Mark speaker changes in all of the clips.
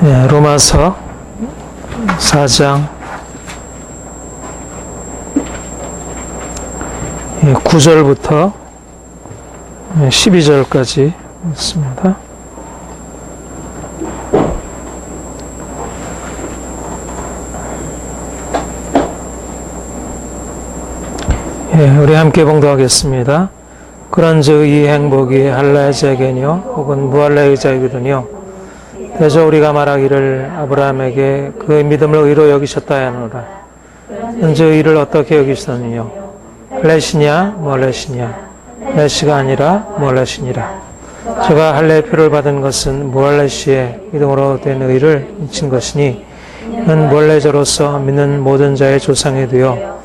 Speaker 1: 로마서 4장 9절부터 12절까지 있습니다. 우리 함께 봉독하겠습니다. 그런즉 이 행복이 할례 자에게뇨 혹은 무할례 자에게더뇨 대저 우리가 말하기를 아브라함에게 그의 믿음을 의로 여기셨다 하노라. 은즉 이를 어떻게 여기시더니요 할례시냐 무할례시냐 할례시가 아니라 무할례시니라. 저가 할례의 표를 받은 것은 무할례시의 믿음으로 된 의를 미친 것이니 이는 무할례자로서 믿는 모든 자의 조상이 되어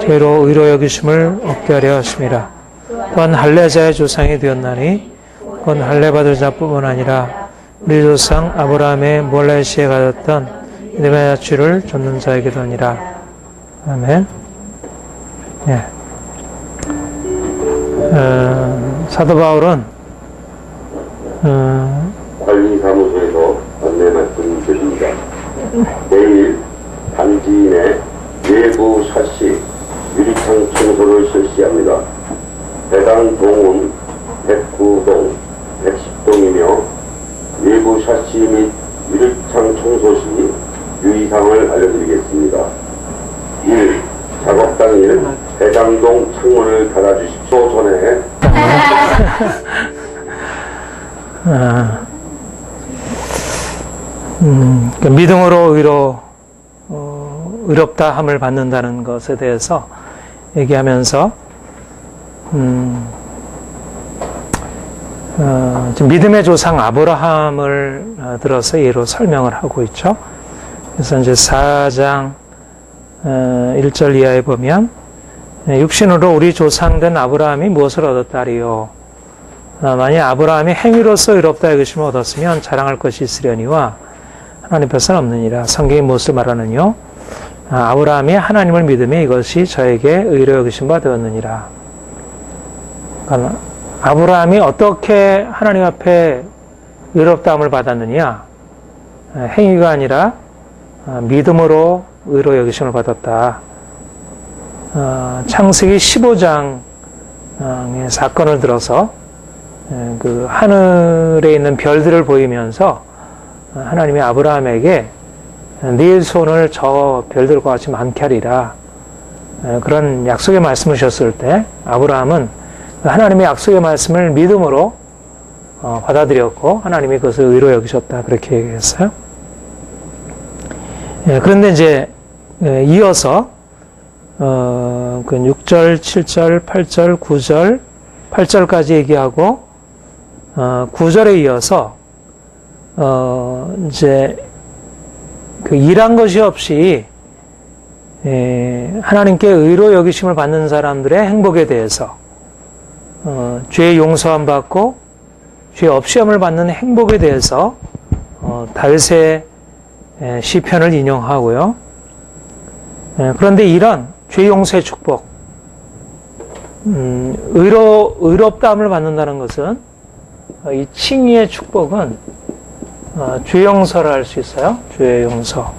Speaker 1: 죄로 의로 여기심을 얻게 하려 하심이라. 또한 할례자의 조상이 되었나니 그건 할례받을 자뿐만 아니라 우리 조상 아브라함의 무할례시에 가졌던 믿음의 자취를 좇는 자에게도 아니라. 아멘. 예. 사도 바울은
Speaker 2: 관리사무소에서 안내 말씀 드립니다. 내일 단지인의 외부 샤시 유리창 청소를 실시합니다. 해당 동은 109동, 110동이며 외부 샤시 및 유리창 청소 시 유의사항을 알려드리겠습니다. 1. 작업 당일 해당 동 창문을 닫아주십시오. 전에
Speaker 1: 믿음으로 의롭다 함을 받는다는 것에 대해서 얘기하면서 지금 믿음의 조상 아브라함을 들어서 예로 설명을 하고 있죠. 그래서 이제 4장 1절 이하에 보면 육신으로 우리 조상된 아브라함이 무엇을 얻었다리요. 만약 아브라함이 행위로서 의롭다 여기심을 얻었으면 자랑할 것이 있으려니와 하나님 앞에서는 없느니라. 성경이 무엇을 말하느뇨? 아브라함이 하나님을 믿음에 이것이 저에게 의로 여기심 바 되었느니라. 그러니까 아브라함이 어떻게 하나님 앞에 의롭다함을 받았느냐? 행위가 아니라 믿음으로 의로 여기심을 받았다. 창세기 15장의 사건을 들어서 그 하늘에 있는 별들을 보이면서 하나님이 아브라함에게 네 손을 저 별들과 같이 많게 하리라. 그런 약속의 말씀을 주셨을 때 아브라함은 하나님의 약속의 말씀을 믿음으로 받아들였고 하나님이 그것을 의로 여기셨다. 그렇게 얘기했어요. 그런데 이제 이어서 그 6절, 7절, 8절, 9절, 8절까지 얘기하고 9절에 이어서 이제 그 일한 것이 없이 하나님께 의로 여기심을 받는 사람들의 행복에 대해서 죄의 용서함 받고 죄 없이함을 받는 행복에 대해서 다윗의 시편을 인용하고요. 그런데 이런 죄 용서의 축복, 의롭다함을 받는다는 것은 이 칭의의 축복은 죄 용서를 할 수 있어요. 죄 용서.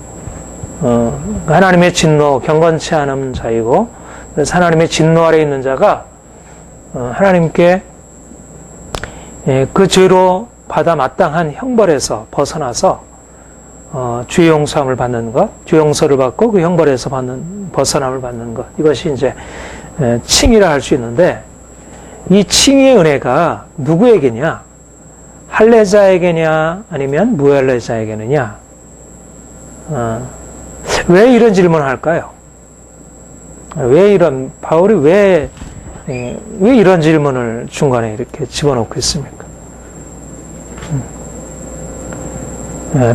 Speaker 1: 하나님의 진노, 경건치 않은 자이고, 그래서 하나님의 진노 아래 있는 자가 하나님께 그 죄로 받아 마땅한 형벌에서 벗어나서 죄 용서함을 받는 것, 죄 용서를 받고 그 형벌에서 벗어남을 받는 것, 이것이 이제 칭의라 할 수 있는데, 이 칭의의 은혜가 누구에게냐? 할례자에게냐 아니면 무할례자에게느냐? 왜 이런 질문을 할까요? 바울이 왜 이런 질문을 중간에 이렇게 집어넣고 있습니까?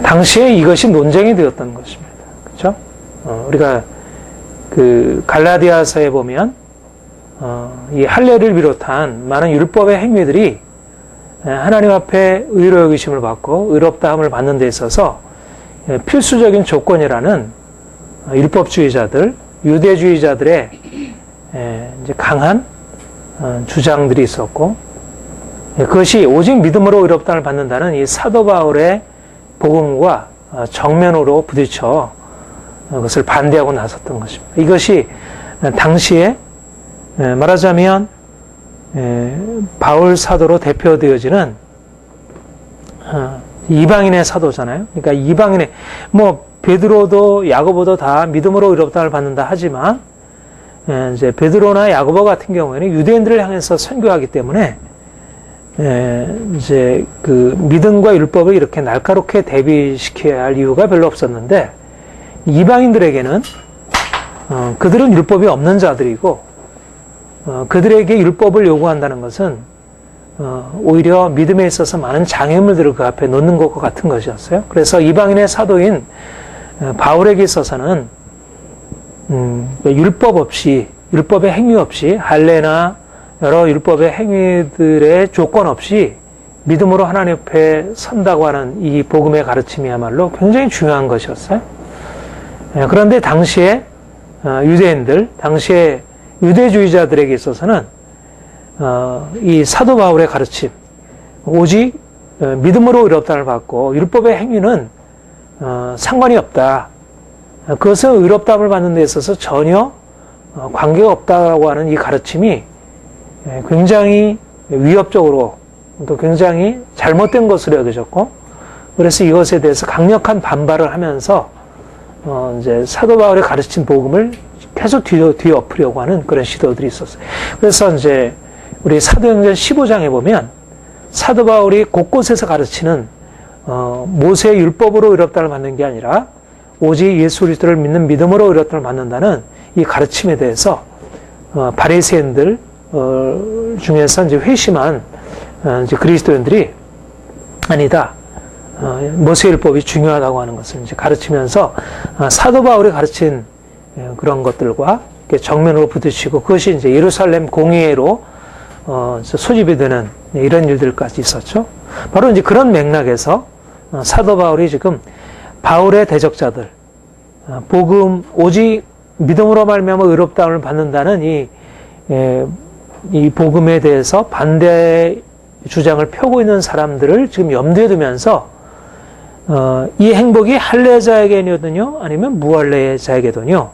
Speaker 1: 당시에 이것이 논쟁이 되었던 것입니다. 그렇죠? 우리가 그 갈라디아서에 보면 이 할례를 비롯한 많은 율법의 행위들이 하나님 앞에 의로 여기심을 받고 의롭다함을 받는 데 있어서 필수적인 조건이라는 율법주의자들, 유대주의자들의 이제 강한 주장들이 있었고, 그것이 오직 믿음으로 의롭다함을 받는다는 이 사도 바울의 복음과 정면으로 부딪혀 그것을 반대하고 나섰던 것입니다. 이것이 당시에 말하자면 바울 사도로 대표되어지는 이방인의 사도잖아요. 그러니까 이방인의 베드로도 야고보도 다 믿음으로 의롭다를 받는다 하지만 이제 베드로나 야고보 같은 경우에는 유대인들을 향해서 선교하기 때문에 이제 그 믿음과 율법을 이렇게 날카롭게 대비시켜야 할 이유가 별로 없었는데 이방인들에게는 그들은 율법이 없는 자들이고 그들에게 율법을 요구한다는 것은 오히려 믿음에 있어서 많은 장애물들을 그 앞에 놓는 것과 같은 것이었어요. 그래서 이방인의 사도인 바울에게 있어서는 율법 없이, 율법의 행위 없이, 할례나 여러 율법의 행위들의 조건 없이 믿음으로 하나님 앞에 선다고 하는 이 복음의 가르침이야말로 굉장히 중요한 것이었어요. 그런데 당시에 유대인들, 당시에 유대주의자들에게 있어서는 이 사도 바울의 가르침, 오직 믿음으로 의롭다를 받고 율법의 행위는 상관이 없다. 그것은 의롭다함을 받는 데 있어서 전혀 관계가 없다고 하는 이 가르침이 굉장히 위협적으로 또 굉장히 잘못된 것으로 여겨졌고, 그래서 이것에 대해서 강력한 반발을 하면서 이제 사도 바울의 가르친 복음을 계속 뒤엎으려고 하는 그런 시도들이 있었어요. 그래서 이제 우리 사도행전 15장에 보면 사도 바울이 곳곳에서 가르치는 모세의 율법으로 의롭다를 받는 게 아니라 오직 예수 그리스도를 믿는 믿음으로 의롭다를 받는다는 이 가르침에 대해서 바리새인들 중에서 이제 회심한 이제 그리스도인들이 아니다. 모세 율법이 중요하다고 하는 것을 이제 가르치면서 사도 바울이 가르친 그런 것들과 정면으로 부딪히고 그것이 이제 예루살렘 공의회로 소집이 되는 이런 일들까지 있었죠. 바로 이제 그런 맥락에서 사도 바울이 지금 바울의 대적자들, 복음 오직 믿음으로 말미암아 의롭다함을 받는다는 이 복음에 대해서 반대 주장을 펴고 있는 사람들을 지금 염두에 두면서 이 행복이 할례자에게는요, 아니면 무할례자에게도요,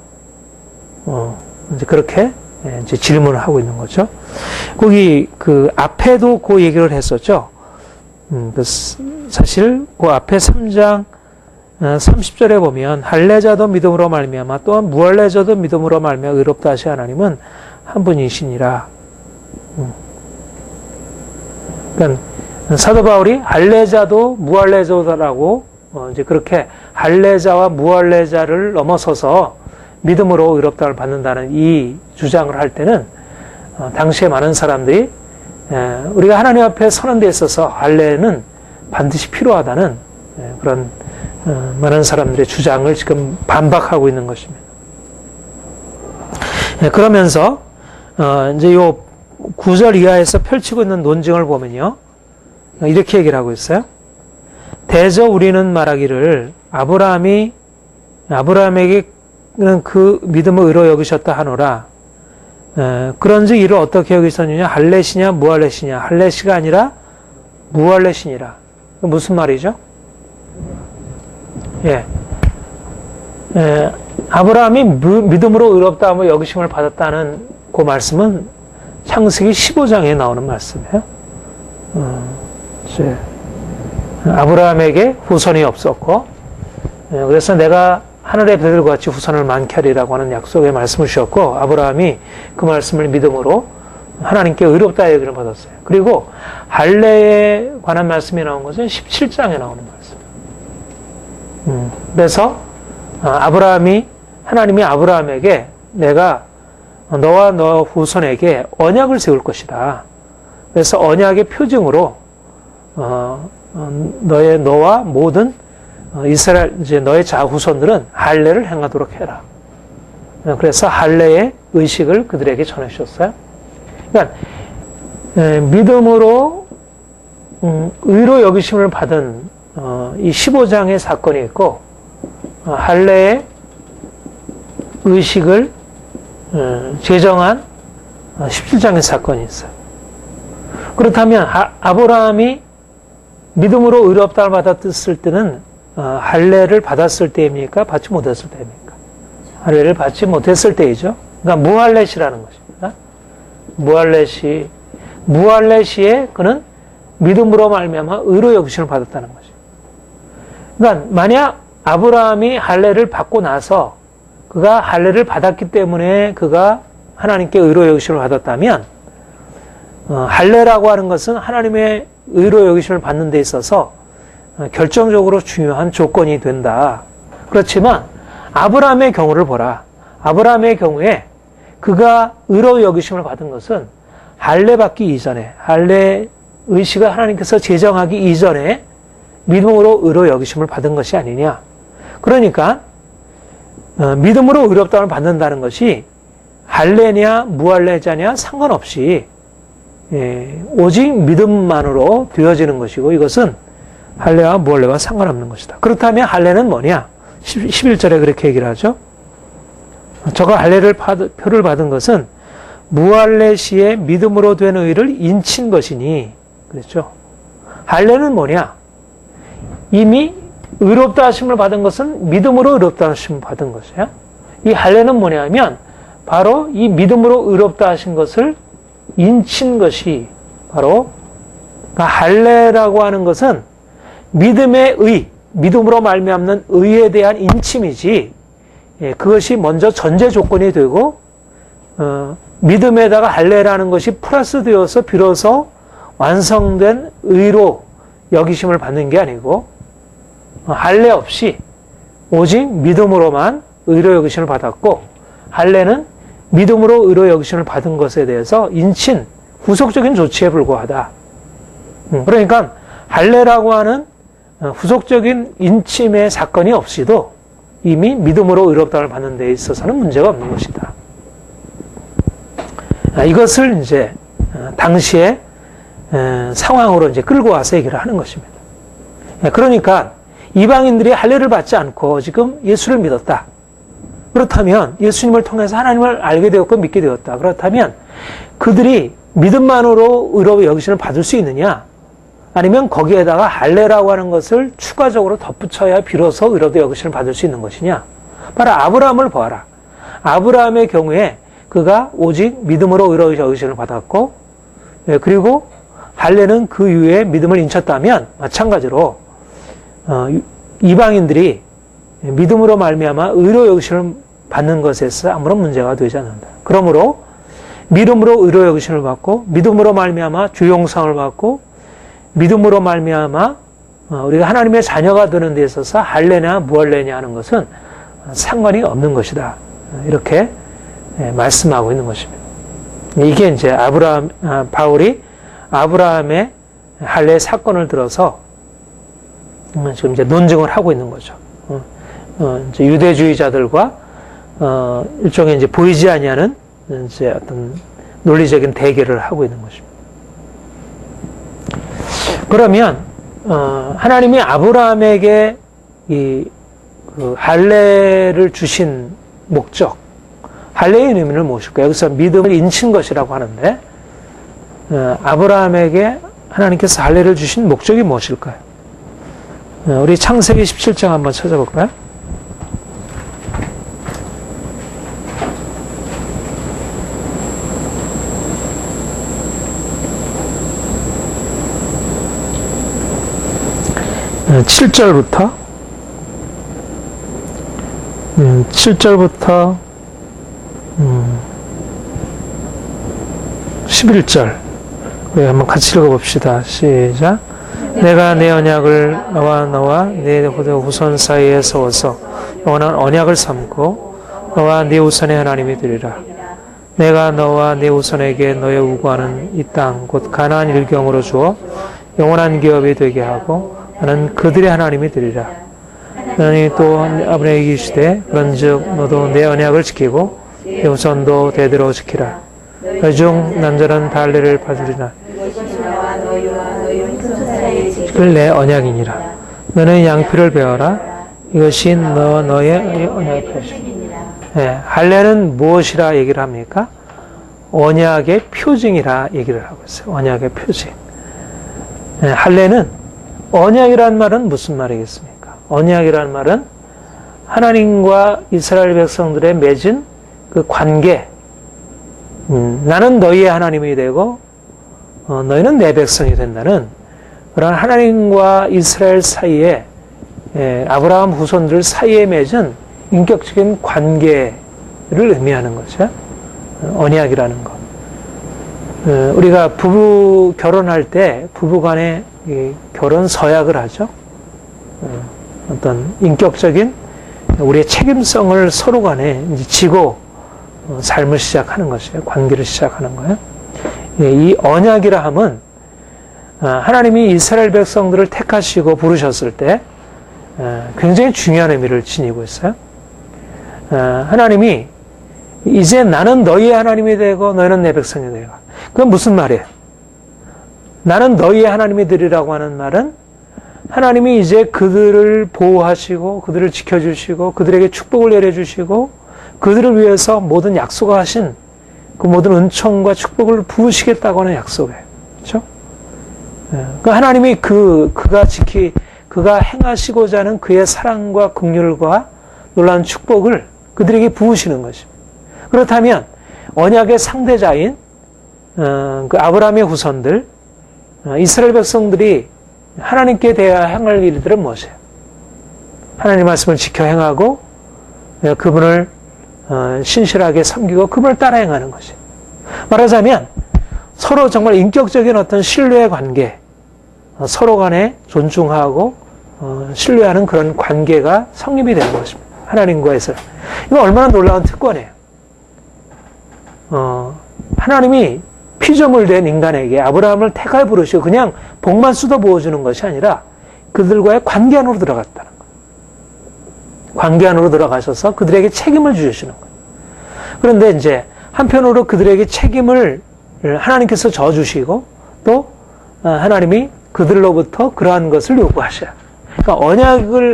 Speaker 1: 이제 그렇게 이제 질문을 하고 있는 거죠. 거기 그 앞에도 그 얘기를 했었죠. 사실 그 앞에 3장 30절에 보면 할례자도 믿음으로 말미암아 또한 무할례자도 믿음으로 말미암아 의롭다 하시 하나님은 한 분이시니라. 그러니까 사도 바울이 할례자도 무할례자라고 이제 그렇게 할례자와 무할례자를 넘어서서 믿음으로 의롭다를 받는다는 이 주장을 할 때는 당시에 많은 사람들이 우리가 하나님 앞에 서는 데 있어서 할례는 반드시 필요하다는 그런 많은 사람들의 주장을 지금 반박하고 있는 것입니다. 그러면서 이제 요 9절 이하에서 펼치고 있는 논증을 보면요, 이렇게 얘기를 하고 있어요. 대저 우리는 말하기를 아브라함에게는 그 믿음을 의로 여기셨다 하노라. 그런즉 이를 어떻게 여기셨느냐? 할례시냐 무할례시냐? 할례시가 아니라 무할례시니라. 무슨 말이죠? 아브라함이 믿음으로 의롭다함을 여기심을 받았다는 그 말씀은 창세기 15장에 나오는 말씀이에요. 아브라함에게 후손이 없었고, 그래서 내가 하늘의 별들과 같이 후손을 많게 하리라고 하는 약속의 말씀을 주셨고, 아브라함이 그 말씀을 믿음으로 하나님께 의롭다 얘기를 받았어요. 그리고 할례에 관한 말씀이 나온 것은 17장에 나오는 말씀. 그래서 하나님이 아브라함에게 내가 너와 너 후손에게 언약을 세울 것이다. 그래서 언약의 표징으로 너와 모든 이스라엘 이제 너의 자후손들은 할례를 행하도록 해라. 그래서 할례의 의식을 그들에게 전해주셨어요. 그러니까 믿음으로 의로 여기심을 받은 이 15장의 사건이 있고, 할례의 의식을 제정한 17장의 사건이 있어요. 그렇다면 아브라함이 믿음으로 의롭다를 받았을 때는 할례를 받았을 때입니까? 받지 못했을 때입니까? 할례를 받지 못했을 때이죠. 그러니까 무할례시라는 것입니다. 무할례시에 그는 믿음으로 말미암아 의로 여기심을 받았다는 거죠. 그러니까 만약 아브라함이 할례를 받고 나서 그가 할례를 받았기 때문에 그가 하나님께 의로 여기심을 받았다면 할례라고 하는 것은 하나님의 의로 여기심을 받는 데 있어서 결정적으로 중요한 조건이 된다. 그렇지만 아브라함의 경우를 보라. 아브라함의 경우에 그가 의로 여기심을 받은 것은 할례 받기 이전에, 할례 의식을 하나님께서 제정하기 이전에 믿음으로 의로 여기심을 받은 것이 아니냐. 그러니까 믿음으로 의롭다움을 받는다는 것이 할례냐 무할례자냐 상관없이 오직 믿음만으로 되어지는 것이고, 이것은 할례와 무할례와 상관없는 것이다. 그렇다면 할례는 뭐냐? 11절에 그렇게 얘기를 하죠. 저가 할례를 표를 받은 것은 무할례 시에 믿음으로 된 의를 인친 것이니, 그랬죠. 할례는 뭐냐? 이미 의롭다 하심을 받은 것은 믿음으로 의롭다 하심을 받은 것이야. 이 할례는 뭐냐면 바로 이 믿음으로 의롭다 하신 것을 인친 것이 바로, 그러니까 할례라고 하는 것은 믿음의 의, 믿음으로 말미암는 의에 대한 인침이지, 그것이 먼저 전제 조건이 되고 믿음에다가 할례라는 것이 플러스 되어서 비로소 완성된 의로 여기심을 받는 게 아니고, 할례 없이 오직 믿음으로만 의로 여기심을 받았고, 할례는 믿음으로 의로 여기심을 받은 것에 대해서 인친 후속적인 조치에 불과하다. 그러니까 할례라고 하는 후속적인 인침의 사건이 없이도 이미 믿음으로 의롭다움을 받는 데 있어서는 문제가 없는 것이다. 이것을 이제 당시의 상황으로 이제 끌고 와서 얘기를 하는 것입니다. 그러니까 이방인들이 할례를 받지 않고 지금 예수를 믿었다. 그렇다면 예수님을 통해서 하나님을 알게 되었고 믿게 되었다. 그렇다면 그들이 믿음만으로 의로 여기심을 받을 수 있느냐? 아니면 거기에다가 할례라고 하는 것을 추가적으로 덧붙여야 비로소 의로 여기심을 받을 수 있는 것이냐? 바로 아브라함을 보아라. 아브라함의 경우에 그가 오직 믿음으로 의로 여기심을 받았고, 그리고 할례는 그 이후에 믿음을 인쳤다면 마찬가지로 이방인들이 믿음으로 말미암아 의로 여기심을 받는 것에서 아무런 문제가 되지 않는다. 그러므로 믿음으로 의로 여기심을 받고, 믿음으로 말미암아 주용성을 받고, 믿음으로 말미암아 우리가 하나님의 자녀가 되는 데 있어서 할례냐 무할례냐 하는 것은 상관이 없는 것이다. 이렇게 말씀하고 있는 것입니다. 이게 이제 바울이 아브라함의 할례 사건을 들어서 지금 이제 논증을 하고 있는 거죠. 이제 유대주의자들과 일종의 이제 보이지 아니하는 이제 어떤 논리적인 대결을 하고 있는 것입니다. 그러면 하나님이 아브라함에게 그 할례를 주신 목적, 할례의 의미는 무엇일까요? 여기서 믿음을 인친 것이라고 하는데 아브라함에게 하나님께서 할례를 주신 목적이 무엇일까요? 우리 창세기 17장 한번 찾아볼까요? 네, 7절부터 11절 우리 한번 같이 읽어봅시다. 시작. 내가 내 언약을 너와 내 후손 사이에 세워서 영원한 언약을 삼고 너와 네 후손의 하나님이 되리라. 내가 너와 네 후손에게 너의 우구하는 이 땅 곧 가나안 일경으로 주어 영원한 기업이 되게 하고 나는 그들의 하나님이 되리라. 너는 또 아브라함에게 이르시되 그런즉 너도 내 언약을 지키고 내 후손도 대대로 지키라. 그중 남자는 다 할례를 받으리라. 이것이 내 언약이니라. 너는 양피를 베어라. 이것이 너의 언약의 표징이니라. 할례는 무엇이라 얘기를 합니까? 언약의 표징이라 얘기를 하고 있어요. 언약의 표징. 할례는 언약이란 말은 무슨 말이겠습니까? 언약이라는 말은 하나님과 이스라엘 백성들의 맺은 그 관계, 나는 너희의 하나님이 되고 너희는 내 백성이 된다는 그런 하나님과 이스라엘 사이에 아브라함 후손들 사이에 맺은 인격적인 관계를 의미하는 거죠. 언약이라는 것. 우리가 부부 결혼할 때 부부 간에 결혼 서약을 하죠. 어떤 인격적인 우리의 책임성을 서로 간에 이제 지고 삶을 시작하는 것이에요. 관계를 시작하는 거예요. 이 언약이라 함은 하나님이 이스라엘 백성들을 택하시고 부르셨을 때 굉장히 중요한 의미를 지니고 있어요. 하나님이 이제 나는 너희의 하나님이 되고 너희는 내 백성이 되고. 그건 무슨 말이에요? 나는 너희의 하나님이 되리라고 하는 말은 하나님이 이제 그들을 보호하시고 그들을 지켜주시고 그들에게 축복을 내려주시고 그들을 위해서 모든 약속하신 그 모든 은총과 축복을 부으시겠다고 하는 약속이에요. 그렇죠? 그 하나님이 그가 행하시고자 하는 그의 사랑과 긍휼과 놀라운 축복을 그들에게 부으시는 것입니다. 그렇다면 언약의 상대자인 그 아브라함의 후손들 이스라엘 백성들이 하나님께 대하여 행할 일들은 무엇이에요? 하나님 말씀을 지켜 행하고 그분을 신실하게 섬기고 그분을 따라 행하는 것이에요. 말하자면 서로 정말 인격적인 어떤 신뢰의 관계, 서로 간에 존중하고 신뢰하는 그런 관계가 성립이 되는 것입니다. 하나님과에서. 이거 얼마나 놀라운 특권이에요. 하나님이 피조물 된 인간에게 아브라함을 택하여 부르시고 그냥 복만 쏟아 부어주는 것이 아니라 그들과의 관계 안으로 들어갔다는 거예요. 관계 안으로 들어가셔서 그들에게 책임을 주시는 거예요. 그런데 이제 한편으로 그들에게 책임을 하나님께서 져주시고 또 하나님이 그들로부터 그러한 것을 요구하셔요. 그러니까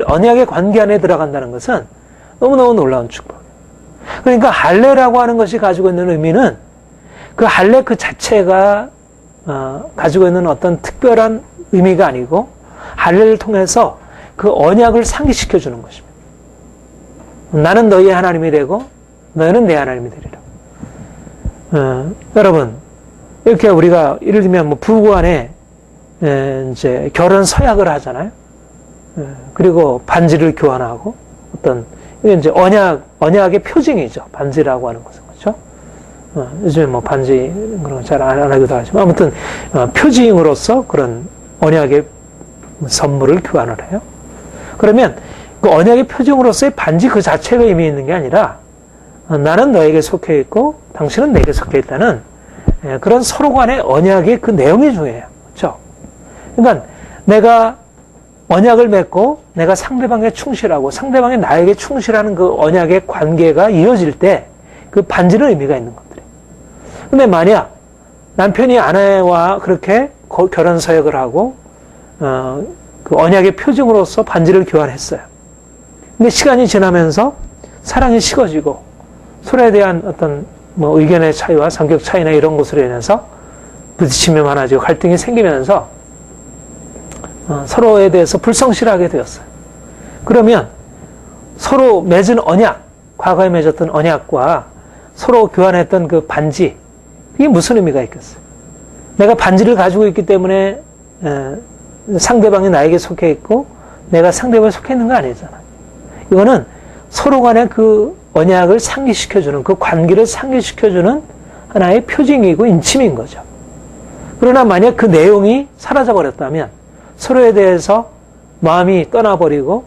Speaker 1: 언약의 관계 안에 들어간다는 것은 너무너무 놀라운 축복이에요. 그러니까 할례라고 하는 것이 가지고 있는 의미는 그 할례 그 자체가 가지고 있는 어떤 특별한 의미가 아니고 할례를 통해서 그 언약을 상기시켜 주는 것입니다. 나는 너희의 하나님이 되고 너희는 내 하나님이 되리라. 여러분 이렇게 우리가 예를 들면 뭐 부부간에 이제 결혼 서약을 하잖아요. 그리고 반지를 교환하고 어떤 이게 이제 언약의 표징이죠. 반지라고 하는 것은 그렇죠. 요즘에 뭐 반지 그런 거 잘 안 하기도 하지만 아무튼 표징으로서 그런 언약의 선물을 교환을 해요. 그러면 그 언약의 표징으로서의 반지 그 자체가 의미 있는 게 아니라 나는 너에게 속해 있고 당신은 내게 속해 있다는 그런 서로 간의 언약의 그 내용이 중요해요. 그렇죠? 그러니까 내가 언약을 맺고 내가 상대방에 충실하고 상대방이 나에게 충실하는 그 언약의 관계가 이어질 때 그 반지는 의미가 있는 것들이에요. 근데 만약 남편이 아내와 그렇게 결혼 서약을 하고 그 언약의 표징으로서 반지를 교환했어요. 근데 시간이 지나면서 사랑이 식어지고 서로에 대한 어떤 뭐 의견의 차이와 성격 차이나 이런 것으로 인해서 부딪힘이 많아지고 갈등이 생기면서 서로에 대해서 불성실하게 되었어요. 그러면 서로 맺은 언약, 과거에 맺었던 언약과 서로 교환했던 그 반지, 그게 무슨 의미가 있겠어요? 내가 반지를 가지고 있기 때문에 상대방이 나에게 속해 있고 내가 상대방에 속해 있는 거 아니잖아. 이거는 서로 간의 그 언약을 상기시켜주는, 그 관계를 상기시켜주는 하나의 표징이고 인침인 거죠. 그러나 만약 그 내용이 사라져버렸다면 서로에 대해서 마음이 떠나버리고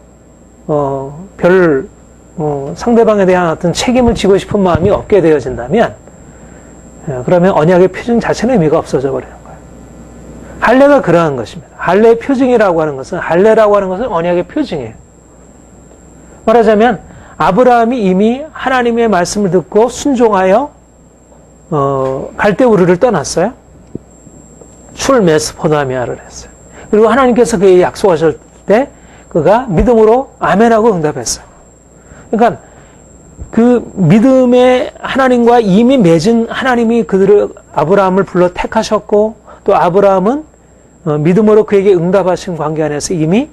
Speaker 1: 상대방에 대한 어떤 책임을 지고 싶은 마음이 없게 되어진다면 그러면 언약의 표징 자체는 의미가 없어져 버리는 거예요. 할례가 그러한 것입니다. 할례의 표징이라고 하는 것은 할례라고 하는 것은 언약의 표징이에요. 말하자면 아브라함이 이미 하나님의 말씀을 듣고 순종하여 갈대우르를 떠났어요. 출 메소포타미아를 했어요. 그리고 하나님께서 그에게 약속하실 때 그가 믿음으로 아멘하고 응답했어요. 그러니까 그 믿음의 하나님과 이미 맺은 하나님이 아브라함을 불러 택하셨고 또 아브라함은 믿음으로 그에게 응답하신 관계 안에서 이미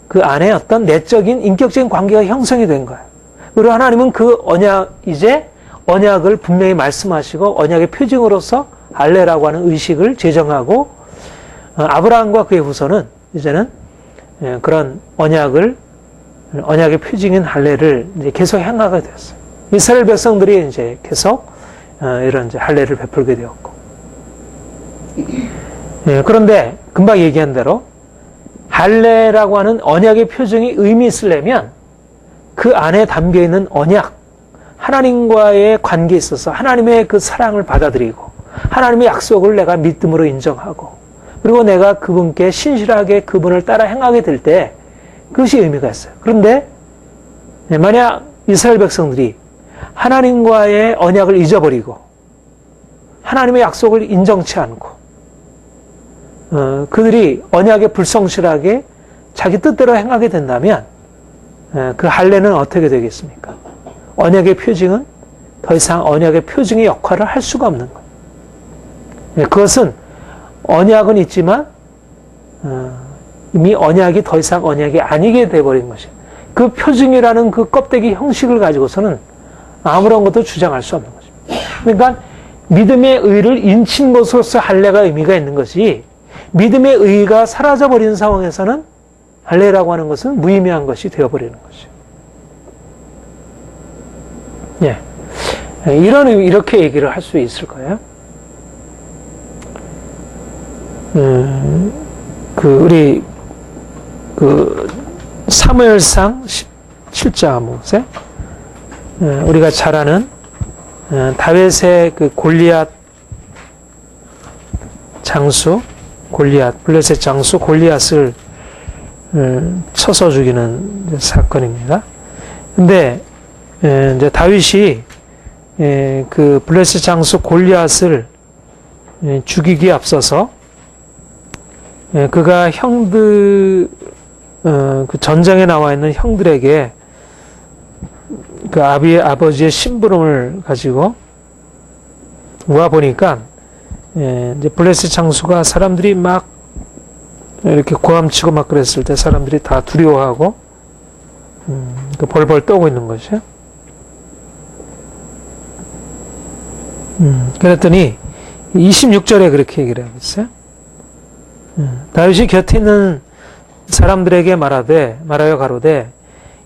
Speaker 1: 그 안에 어떤 내적인 인격적인 관계가 형성이 된 거예요. 그리고 하나님은 그 이제 언약을 분명히 말씀하시고 언약의 표징으로서 할례라고 하는 의식을 제정하고 아브라함과 그의 후손은 이제는 그런 언약의 표징인 할례를 이제 계속 행하게 되었어요. 이스라엘 백성들이 이제 계속 이런 이제 할례를 베풀게 되었고. 그런데 금방 얘기한 대로 할례라고 하는 언약의 표징이 의미 있으려면 그 안에 담겨 있는 언약, 하나님과의 관계에 있어서 하나님의 그 사랑을 받아들이고 하나님의 약속을 내가 믿음으로 인정하고 그리고 내가 그분께 신실하게 그분을 따라 행하게 될 때 그것이 의미가 있어요. 그런데 만약 이스라엘 백성들이 하나님과의 언약을 잊어버리고 하나님의 약속을 인정치 않고 그들이 언약에 불성실하게 자기 뜻대로 행하게 된다면 그 할례는 어떻게 되겠습니까? 언약의 표징은 더 이상 언약의 표징의 역할을 할 수가 없는 거예요. 그것은 언약은 있지만 이미 언약이 더 이상 언약이 아니게 돼버린 것이에요. 그 표징이라는 그 껍데기 형식을 가지고서는 아무런 것도 주장할 수 없는 거죠. 그러니까 믿음의 의를 인친 것으로서 할례가 의미가 있는 것이 믿음의 의가 사라져버리는 상황에서는 할례라고 하는 것은 무의미한 것이 되어버리는 것이죠. 예. 이렇게 얘기를 할 수 있을 거예요. 우리, 사무엘상 17장 한번 보세요. 우리가 잘 아는, 다윗의 그 골리앗 장수, 블레셋 장수 골리앗을 쳐서 죽이는 사건입니다. 근데, 이제 다윗이, 그 블레셋 장수 골리앗을 죽이기에 앞서서, 그가 그 전장에 나와 있는 형들에게 그 아버지의 심부름을 가지고 와 보니까, 이제 블레셋 장수가 사람들이 막 이렇게 고함치고 막 그랬을 때 사람들이 다 두려워하고, 벌벌 떠고 있는 것이요. 그랬더니 26절에 그렇게 얘기를 하고 있어요. 다윗이 곁에 있는 사람들에게 말하여 가로되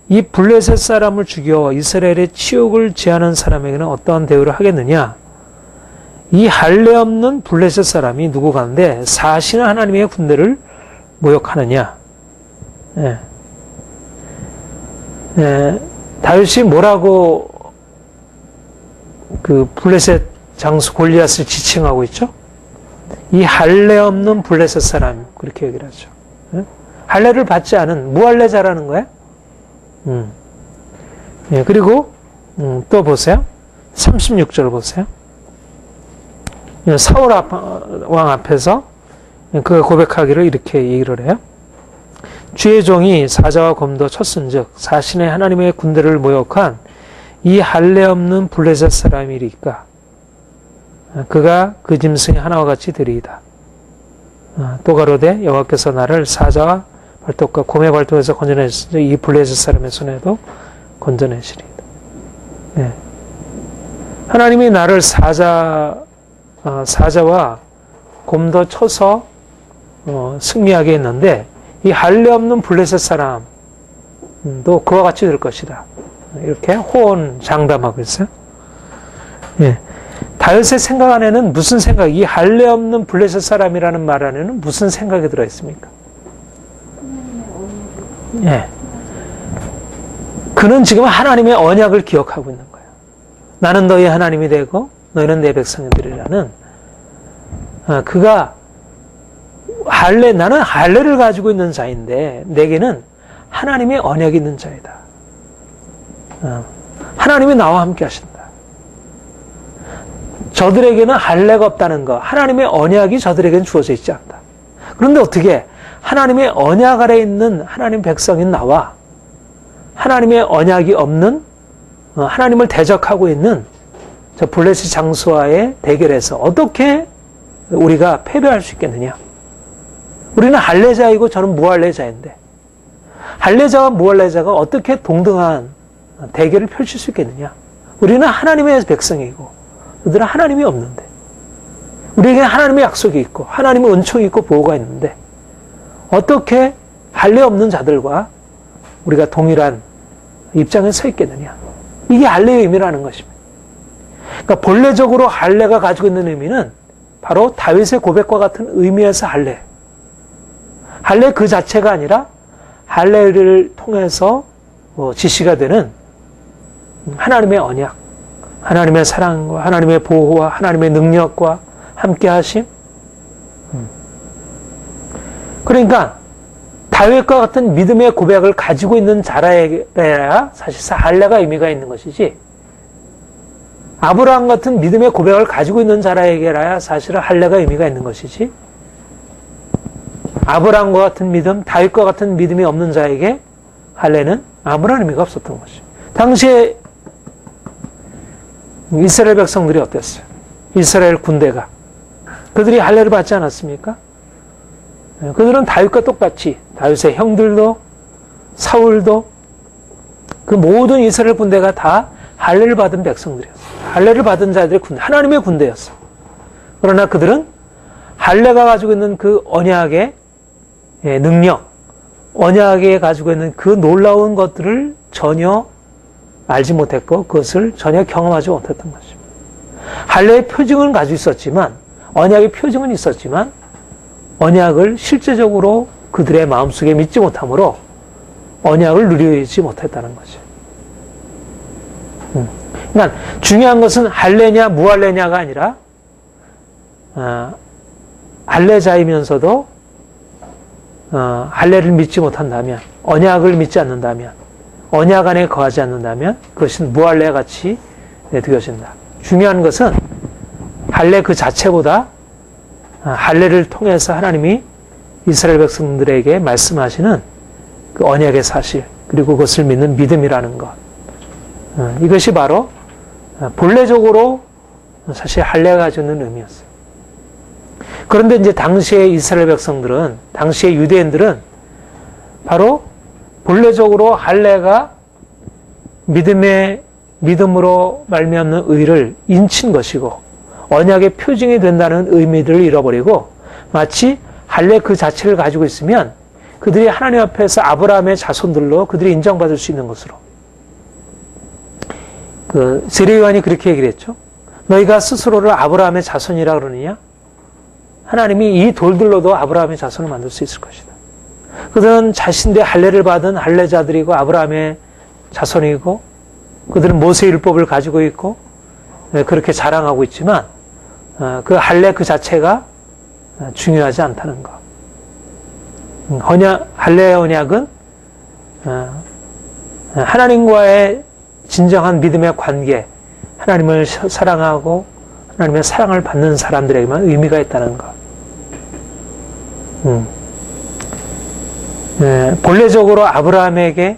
Speaker 1: 이 블레셋 사람을 죽여 이스라엘의 치욕을 제하는 사람에게는 어떠한 대우를 하겠느냐? 이 할례 없는 블레셋 사람이 누구 간데 사실은 하나님의 군대를 모욕하느냐? 다윗이 뭐라고 그 블레셋 장수 골리앗을 지칭하고 있죠? 이 할례 없는 블레셋 사람, 그렇게 얘기를 하죠. 할례를 받지 않은 무할례자라는 거예요. 그리고 또 보세요. 36절 보세요. 사울 왕 앞에서 그가 고백하기를 이렇게 얘기를 해요. 주의 종이 사자와 곰도 쳤은즉 사신의 하나님의 군대를 모욕한 이 할례 없는 블레셋 사람이리까 그가 그 짐승이 하나와 같이 되리이다. 또 가로되 여호와께서 나를 사자와 발톱과 곰의 발톱에서 건져내시니 이 블레셋 사람의 손에도 건져내시리이다. 하나님이 나를 사자와 곰도 쳐서 승리하게 했는데 이 할례 없는 블레셋 사람도 그와 같이 될 것이다. 이렇게 호언 장담하고 있어요. 다윗의 생각 안에는 무슨 생각, 이 할례 없는 블레셋 사람이라는 말 안에는 무슨 생각이 들어있습니까? 그는 지금 하나님의 언약을 기억하고 있는 거예요. 나는 너희 하나님이 되고 너희는 내 백성이 되리라는 그가 나는 할례를 가지고 있는 자인데 내게는 하나님의 언약이 있는 자이다. 하나님이 나와 함께 하신다. 저들에게는 할례가 없다는 것, 하나님의 언약이 저들에게는 주어져 있지 않다. 그런데 어떻게 하나님의 언약 아래 있는 하나님 백성인 나와 하나님의 언약이 없는 하나님을 대적하고 있는 저 블레셋 장수와의 대결에서 어떻게 우리가 패배할 수 있겠느냐? 우리는 할례자이고 저는 무할례자인데 할례자와 무할례자가 어떻게 동등한 대결을 펼칠 수 있겠느냐? 우리는 하나님의 백성이고 그들은 하나님이 없는데, 우리에게 하나님의 약속이 있고 하나님의 은총이 있고 보호가 있는데 어떻게 할례 없는 자들과 우리가 동일한 입장에 서 있겠느냐? 이게 할례의 의미라는 것입니다. 그러니까 본래적으로 할례가 가지고 있는 의미는 바로 다윗의 고백과 같은 의미에서 할례 그 자체가 아니라 할례를 통해서 지시가 되는 하나님의 언약, 하나님의 사랑과 하나님의 보호와 하나님의 능력과 함께 하심. 그러니까 다윗과 같은 믿음의 고백을 가지고 있는 자라야 사실상 할례가 의미가 있는 것이지, 아브라함 같은 믿음의 고백을 가지고 있는 자라에게라야 사실은 할례가 의미가 있는 것이지, 아브라함과 같은 믿음, 다윗과 같은 믿음이 없는 자에게 할례는 아무런 의미가 없었던 것이죠. 당시에 이스라엘 백성들이 어땠어요? 이스라엘 군대가 그들이 할례를 받지 않았습니까? 그들은 다윗과 똑같이, 다윗의 형들도 사울도 그 모든 이스라엘 군대가 다 할례를 받은 백성들이었어요. 할례를 받은 자들의 군대, 하나님의 군대였어요. 그러나 그들은 할례가 가지고 있는 그 언약의 능력, 언약에 가지고 있는 그 놀라운 것들을 전혀 알지 못했고 그것을 전혀 경험하지 못했던 것입니다. 할례의 표징은 가지고 있었지만, 언약의 표징은 있었지만 언약을 실제적으로 그들의 마음속에 믿지 못함으로 언약을 누리지 못했다는 거죠. 그러니까 중요한 것은 할례냐 무할례냐가 아니라 할례자이면서도 할례를 믿지 못한다면, 언약을 믿지 않는다면, 언약 안에 거하지 않는다면 그것은 무할례 같이 되어진다. 중요한 것은 할례 그 자체보다 할례를 통해서 하나님이 이스라엘 백성들에게 말씀하시는 그 언약의 사실, 그리고 그것을 믿는 믿음이라는 것, 이것이 바로 본래적으로 사실 할례가 가지고 있는 의미였어요. 그런데 이제 당시의 이스라엘 백성들은, 당시의 유대인들은 바로 본래적으로 할례가 믿음으로 말미암는 의를 인친 것이고 언약의 표징이 된다는 의미들을 잃어버리고, 마치 할례 그 자체를 가지고 있으면 그들이 하나님 앞에서 아브라함의 자손들로 그들이 인정받을 수 있는 것으로, 세례요한이 그렇게 얘기를 했죠. 너희가 스스로를 아브라함의 자손이라 그러느냐? 하나님이 이 돌들로도 아브라함의 자손을 만들 수 있을 것이다. 그들은 자신들의 할례를 받은 할례자들이고 아브라함의 자손이고 그들은 모세 율법을 가지고 있고 그렇게 자랑하고 있지만 그 할례 그 자체가 중요하지 않다는 것. 할례의 언약은 하나님과의 진정한 믿음의 관계, 하나님을 사랑하고 하나님의 사랑을 받는 사람들에게만 의미가 있다는 것. 본래적으로 아브라함에게,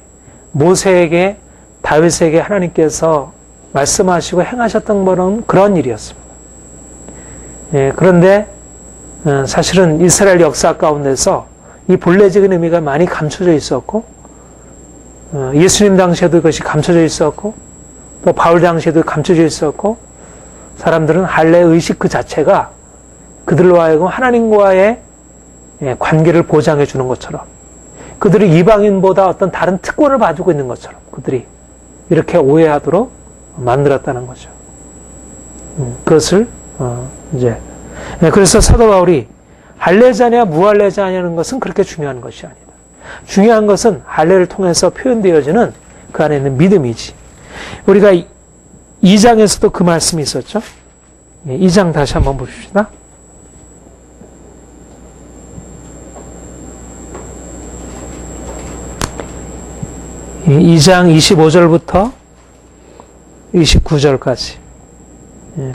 Speaker 1: 모세에게, 다윗에게 하나님께서 말씀하시고 행하셨던 것은 그런 일이었습니다. 그런데 사실은 이스라엘 역사 가운데서 이 본래적인 의미가 많이 감춰져 있었고, 예수님 당시에도 그것이 감춰져 있었고, 또 바울 당시에도 감춰져 있었고, 사람들은 할례 의식 그 자체가 그들로 하여금 하나님과의 관계를 보장해 주는 것처럼, 그들이 이방인보다 어떤 다른 특권을 가지고 있는 것처럼 그들이 이렇게 오해하도록 만들었다는 거죠. 그것을 이제 그래서 사도 바울이 할례자냐 무할례자냐는 것은 그렇게 중요한 것이 아니다. 중요한 것은 할례를 통해서 표현되어지는 그 안에 있는 믿음이지. 우리가 2장에서도 그 말씀이 있었죠. 2장 다시 한번 봅시다. 2장 25절부터 29절까지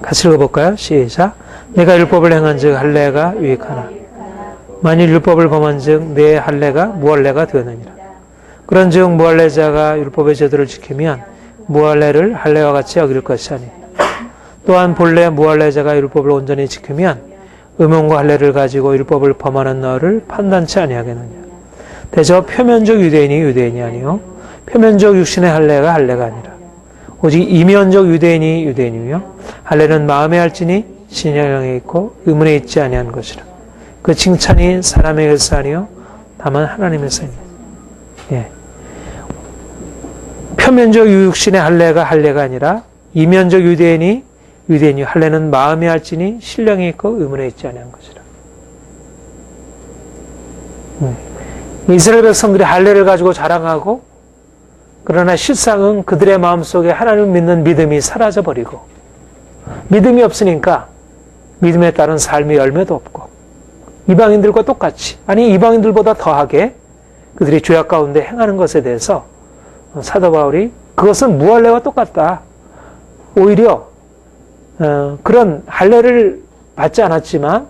Speaker 1: 같이 읽어볼까요? 시작. 내가 율법을 행한즉 할례가 유익하나 만일 율법을 범한즉 내 할례가 무할례가 되느니라. 그런즉 무할례자가 율법의 제도를 지키면 무할례를 할례와 같이 여길 것이 아니라 또한 본래 무할례자가 율법을 온전히 지키면 의문과 할례를 가지고 율법을 범하는 너를 판단치 아니하겠느냐. 대저 표면적 유대인이 유대인이 아니요 표면적 육신의 할례가 할례가 아니라 오직 이면적 유대인이 유대인이며 할례는 마음에 할지니 신령에 있고 의문에 있지 아니한 것이라. 그 칭찬이 사람에게서 아니요 다만 하나님에서입니다. 예. 표면적 육신의 할례가 할례가 아니라 이면적 유대인이 유대인이 할례는 마음에 할지니 신령에 있고 의문에 있지 아니한 것이라. 이스라엘 백성들이 할례를 가지고 자랑하고 그러나 실상은 그들의 마음속에 하나님을 믿는 믿음이 사라져버리고 믿음이 없으니까 믿음에 따른 삶의 열매도 없고 이방인들과 똑같이 아니 이방인들보다 더하게 그들이 죄악 가운데 행하는 것에 대해서 사도 바울이 그것은 무할례와 똑같다. 오히려 그런 할례를 받지 않았지만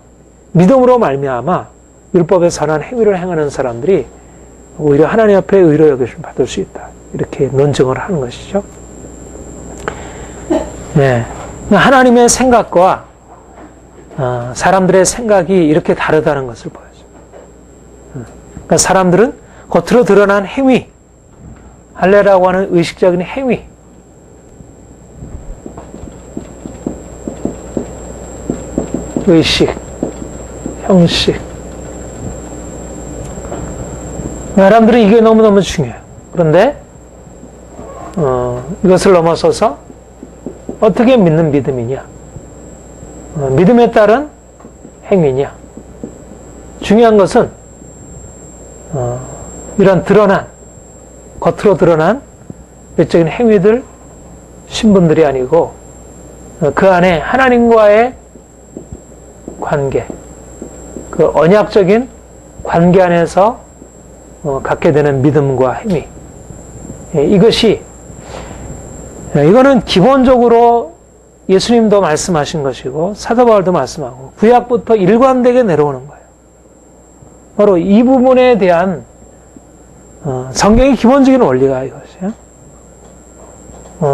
Speaker 1: 믿음으로 말미암아 율법에 선한 행위를 행하는 사람들이 오히려 하나님 앞에 의로 여기심을 받을 수 있다. 이렇게 논증을 하는 것이죠. 네. 하나님의 생각과 사람들의 생각이 이렇게 다르다는 것을 보여줘요. 그러니까 사람들은 겉으로 드러난 행위, 할례라고 하는 의식적인 행위, 의식, 형식. 사람들은 이게 너무너무 중요해요. 그런데 이것을 넘어서서 어떻게 믿는 믿음이냐? 믿음에 따른 행위냐? 중요한 것은 이런 드러난 겉으로 드러난 외적인 행위들, 신분들이 아니고 그 안에 하나님과의 관계, 그 언약적인 관계 안에서 갖게 되는 믿음과 행위. 이거는 기본적으로 예수님도 말씀하신 것이고 사도 바울도 말씀하고 구약부터 일관되게 내려오는 거예요. 바로 이 부분에 대한 성경의 기본적인 원리가 이것이에요.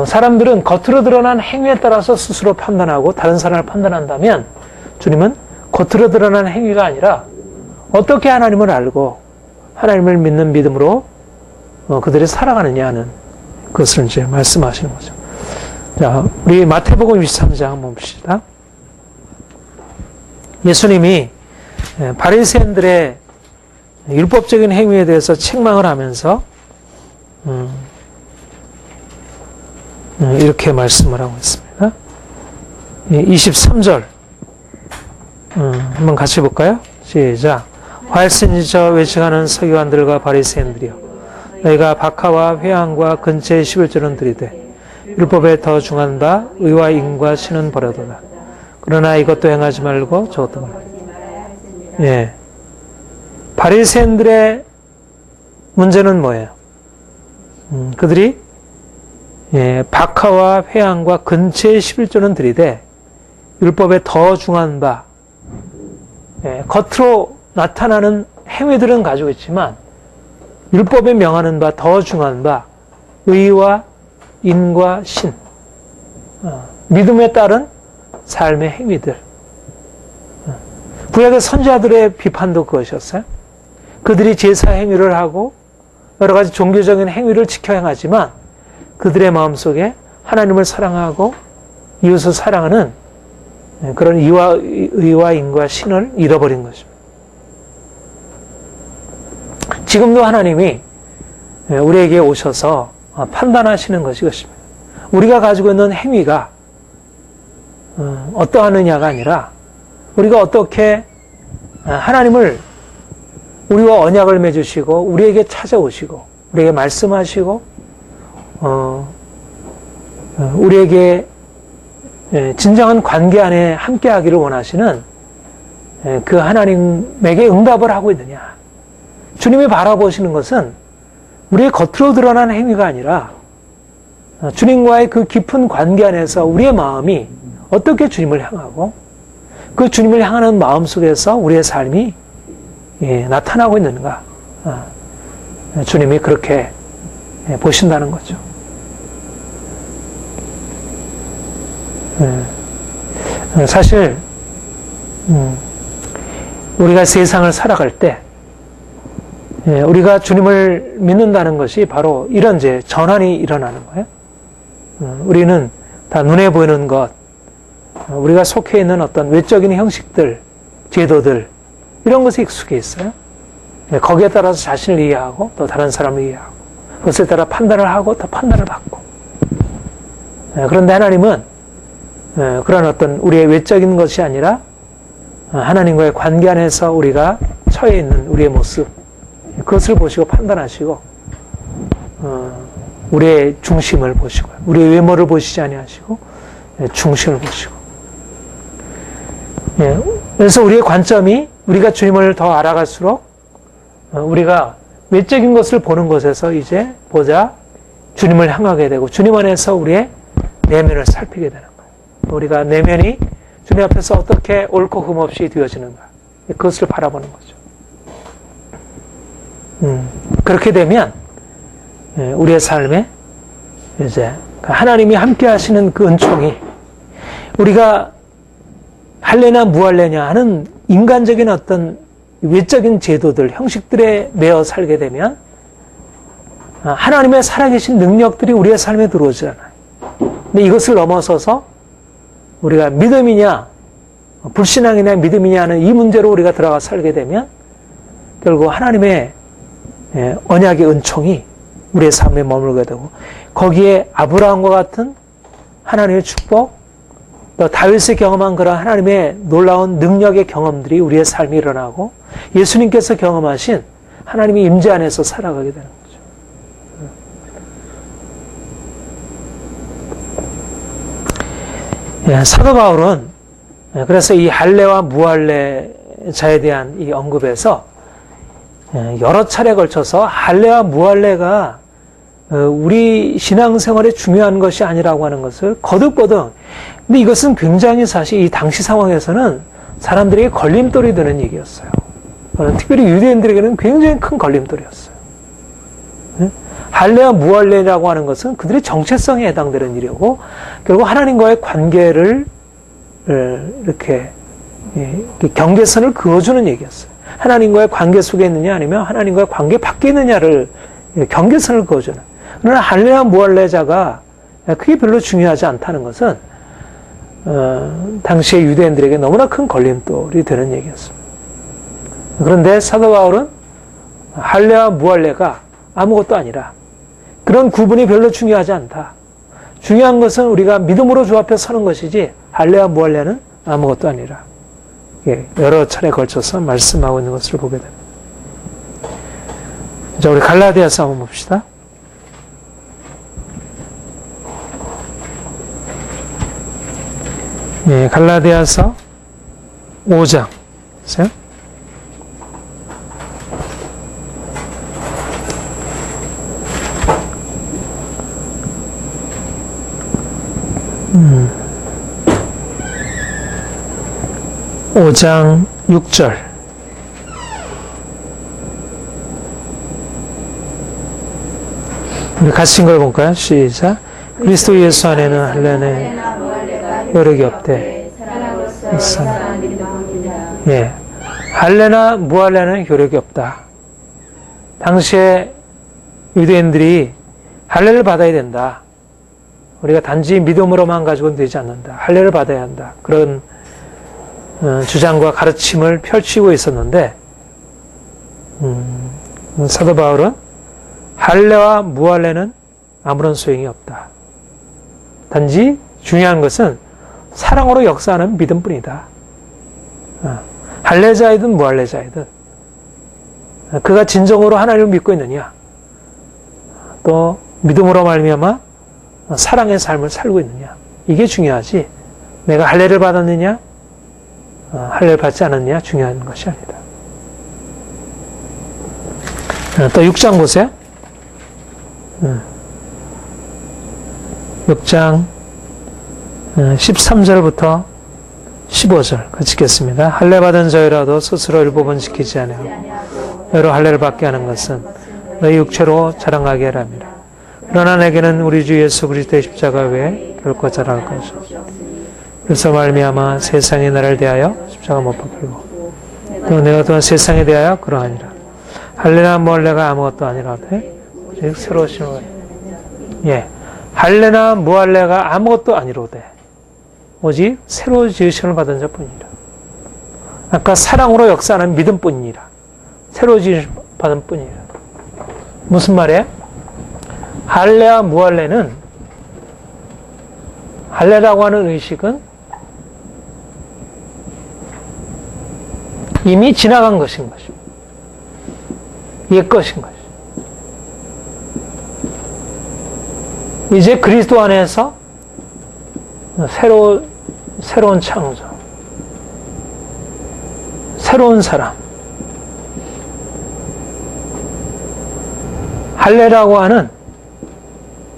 Speaker 1: 사람들은 겉으로 드러난 행위에 따라서 스스로 판단하고 다른 사람을 판단한다면 주님은 겉으로 드러난 행위가 아니라 어떻게 하나님을 알고 하나님을 믿는 믿음으로 그들이 살아가느냐 하는 그것을 이제 말씀하시는 거죠. 자, 우리 마태복음 23장 한번 봅시다. 예수님이 바리새인들의 율법적인 행위에 대해서 책망을 하면서 이렇게 말씀을 하고 있습니다. 23절 한번 같이 볼까요? 시작. 활신지저 외식하는 서기관들과 바리새인들이여 너희가 박하와 회향과 근처의 11조는 들이되 율법에 더 중한 바 의와 인과 신은 버려도다. 그러나 이것도 행하지 말고 저것도 말고. 예. 바리새인들의 문제는 뭐예요? 그들이 박하와 회향과 근처의 11조는 들이되 율법에 더 중한 바 겉으로 나타나는 행위들은 가지고 있지만 율법에 명하는 바 더 중한 바 의와 인과 신 믿음에 따른 삶의 행위들. 구약의 선지자들의 비판도 그것이었어요. 그들이 제사 행위를 하고 여러 가지 종교적인 행위를 지켜 행하지만 그들의 마음속에 하나님을 사랑하고 이웃을 사랑하는 그런 의와 인과 신을 잃어버린 것입니다. 지금도 하나님이 우리에게 오셔서 판단하시는 것이 것입니다. 우리가 가지고 있는 행위가 어떠하느냐가 아니라 우리가 어떻게 하나님을 우리와 언약을 맺으시고 우리에게 찾아오시고 우리에게 말씀하시고 우리에게 진정한 관계 안에 함께하기를 원하시는 그 하나님에게 응답을 하고 있느냐. 주님이 바라보시는 것은 우리의 겉으로 드러난 행위가 아니라 주님과의 그 깊은 관계 안에서 우리의 마음이 어떻게 주님을 향하고 그 주님을 향하는 마음 속에서 우리의 삶이 나타나고 있는가. 주님이 그렇게 보신다는 거죠. 사실 우리가 세상을 살아갈 때 우리가 주님을 믿는다는 것이 바로 이런 이제 전환이 일어나는 거예요. 우리는 다 눈에 보이는 것, 우리가 속해 있는 어떤 외적인 형식들, 제도들, 이런 것에 익숙해 있어요. 거기에 따라서 자신을 이해하고 또 다른 사람을 이해하고 그것에 따라 판단을 하고 또 판단을 받고. 그런데 하나님은 그런 어떤 우리의 외적인 것이 아니라 하나님과의 관계 안에서 우리가 처해 있는 우리의 모습, 그것을 보시고 판단하시고 우리의 중심을 보시고 우리의 외모를 보시지 아니하시고 중심을 보시고. 그래서 우리의 관점이 우리가 주님을 더 알아갈수록 우리가 외적인 것을 보는 것에서 이제 보자 주님을 향하게 되고 주님 안에서 우리의 내면을 살피게 되는 거예요. 우리가 내면이 주님 앞에서 어떻게 옳고 흠없이 되어지는가, 그것을 바라보는 거죠. 그렇게 되면 우리의 삶에 이제 하나님이 함께 하시는 그 은총이, 우리가 할래나 무할래냐 하는 인간적인 어떤 외적인 제도들, 형식들에 매어 살게 되면 하나님의 살아계신 능력들이 우리의 삶에 들어오지 않아요. 근데 이것을 넘어서서 우리가 믿음이냐 불신앙이냐 믿음이냐 하는 이 문제로 우리가 들어가 살게 되면 결국 하나님의 언약의 은총이 우리의 삶에 머물게 되고, 거기에 아브라함과 같은 하나님의 축복, 또 다윗이 경험한 그런 하나님의 놀라운 능력의 경험들이 우리의 삶에 일어나고 예수님께서 경험하신 하나님의 임재 안에서 살아가게 되는 거죠. 사도 바울은 그래서 이 할례와 무할례자에 대한 이 언급에서 여러 차례에 걸쳐서 할례와 무할례가 우리 신앙생활에 중요한 것이 아니라고 하는 것을 거듭거듭. 근데 이것은 굉장히 사실 이 당시 상황에서는 사람들에게 걸림돌이 되는 얘기였어요. 특별히 유대인들에게는 굉장히 큰 걸림돌이었어요. 할례와 무할례라고 하는 것은 그들의 정체성에 해당되는 일이고, 결국 하나님과의 관계를 이렇게 경계선을 그어주는 얘기였어요. 하나님과의 관계 속에 있느냐 아니면 하나님과의 관계 밖에 있느냐를 경계선을 그어주는. 그러나 할례와 무할례자가 그게 별로 중요하지 않다는 것은 당시의 유대인들에게 너무나 큰 걸림돌이 되는 얘기였습니다. 그런데 사도 바울은 할례와 무할례가 아무것도 아니라, 그런 구분이 별로 중요하지 않다. 중요한 것은 우리가 믿음으로 주 앞에 서는 것이지 할례와 무할례는 아무것도 아니라, 여러 차례에 걸쳐서 말씀하고 있는 것을 보게 됩니다. 자, 우리 갈라디아서 한번 봅시다. 갈라디아서 5장. 보세요. 음. 5장 6절. 우리 같이 걸 볼까요? 시작. 그리스도 예수 안에는 할례나 효력이 없대. 예, 할례나 무할례는 효력이 없다. 당시에 유대인들이 할례를 받아야 된다. 우리가 단지 믿음으로만 가지고는 되지 않는다. 할례를 받아야 한다. 그런 주장과 가르침을 펼치고 있었는데, 사도 바울은 할례와 무할례는 아무런 소용이 없다. 단지 중요한 것은 사랑으로 역사하는 믿음뿐이다. 할례자이든 무할례자이든 그가 진정으로 하나님을 믿고 있느냐, 또 믿음으로 말미암아 사랑의 삶을 살고 있느냐, 이게 중요하지 내가 할례를 받았느냐 할례를 받지 않았느냐 중요한 것이 아니다. 또 6장 보세요. 6장 13절부터 15절 같이 읽겠습니다. 할례 받은 자유라도 스스로 율법은 지키지 아니하고 여러 할례를 받게 하는 것은 너희 육체로 자랑하게 하랍니다. 그러나 내게는 우리 주 예수 그리스도의 십자가 외에 결코 자랑할 것이 없다. 그래서 말미암아 세상이 나를 대하여 십자가 못 박히고 또 내가 또한 세상에 대하여 그러하니라. 할례나 무할례가 아무것도 아니로되 오직 새로우심을 할례나 무할례가 아무것도 아니로되 오직 새로 지으심을 받은 자뿐이라. 아까 사랑으로 역사하는 믿음뿐이니라. 새로 지으심을 받은 뿐이라. 무슨 말이에요? 할례와 무할례는, 할례라고 하는 의식은 이미 지나간 것인 것입니다. 옛 것인 것이죠. 이제 그리스도 안에서 새로운 창조, 새로운 사람. 할례라고 하는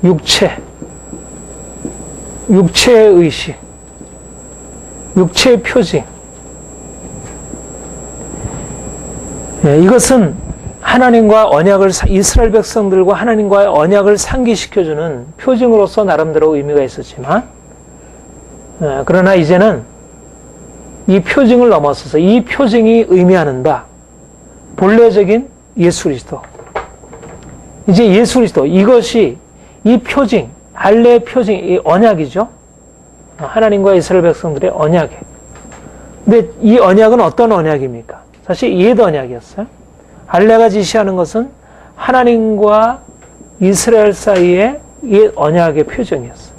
Speaker 1: 육체의 의식, 육체의 표징. 이것은 하나님과 언약을, 이스라엘 백성들과 하나님과의 언약을 상기시켜주는 표징으로서 나름대로 의미가 있었지만, 그러나 이제는 이 표징을 넘어서서 이 표징이 의미하는 바, 본래적인 예수 그리스도. 이제 예수 그리스도, 이것이 이 표징, 할례의 표징, 이 언약이죠. 하나님과 이스라엘 백성들의 언약이에요. 근데 이 언약은 어떤 언약입니까? 사실 옛 언약이었어요. 할례가 지시하는 것은 하나님과 이스라엘 사이의 옛 언약의 표정이었어요.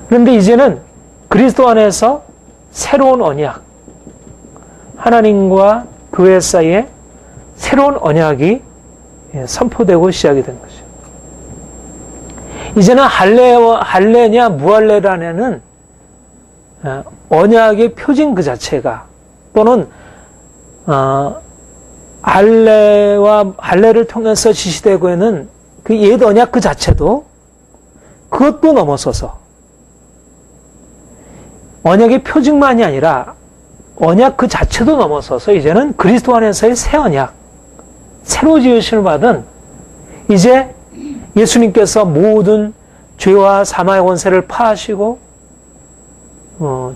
Speaker 1: 그런데 이제는 그리스도 안에서 새로운 언약, 하나님과 교회 사이에 새로운 언약이 선포되고 시작이 된 거죠. 이제는 할례냐 무할례라는 언약의 표징 그 자체가, 또는 할례를 통해서 지시되고 있는 그 옛 언약 그 자체도, 그것도 넘어서서 언약의 표징만이 아니라 언약 그 자체도 넘어서서 이제는 그리스도 안에서의 새 언약, 새로 지으심을 받은, 이제 예수님께서 모든 죄와 사망의 권세를 파하시고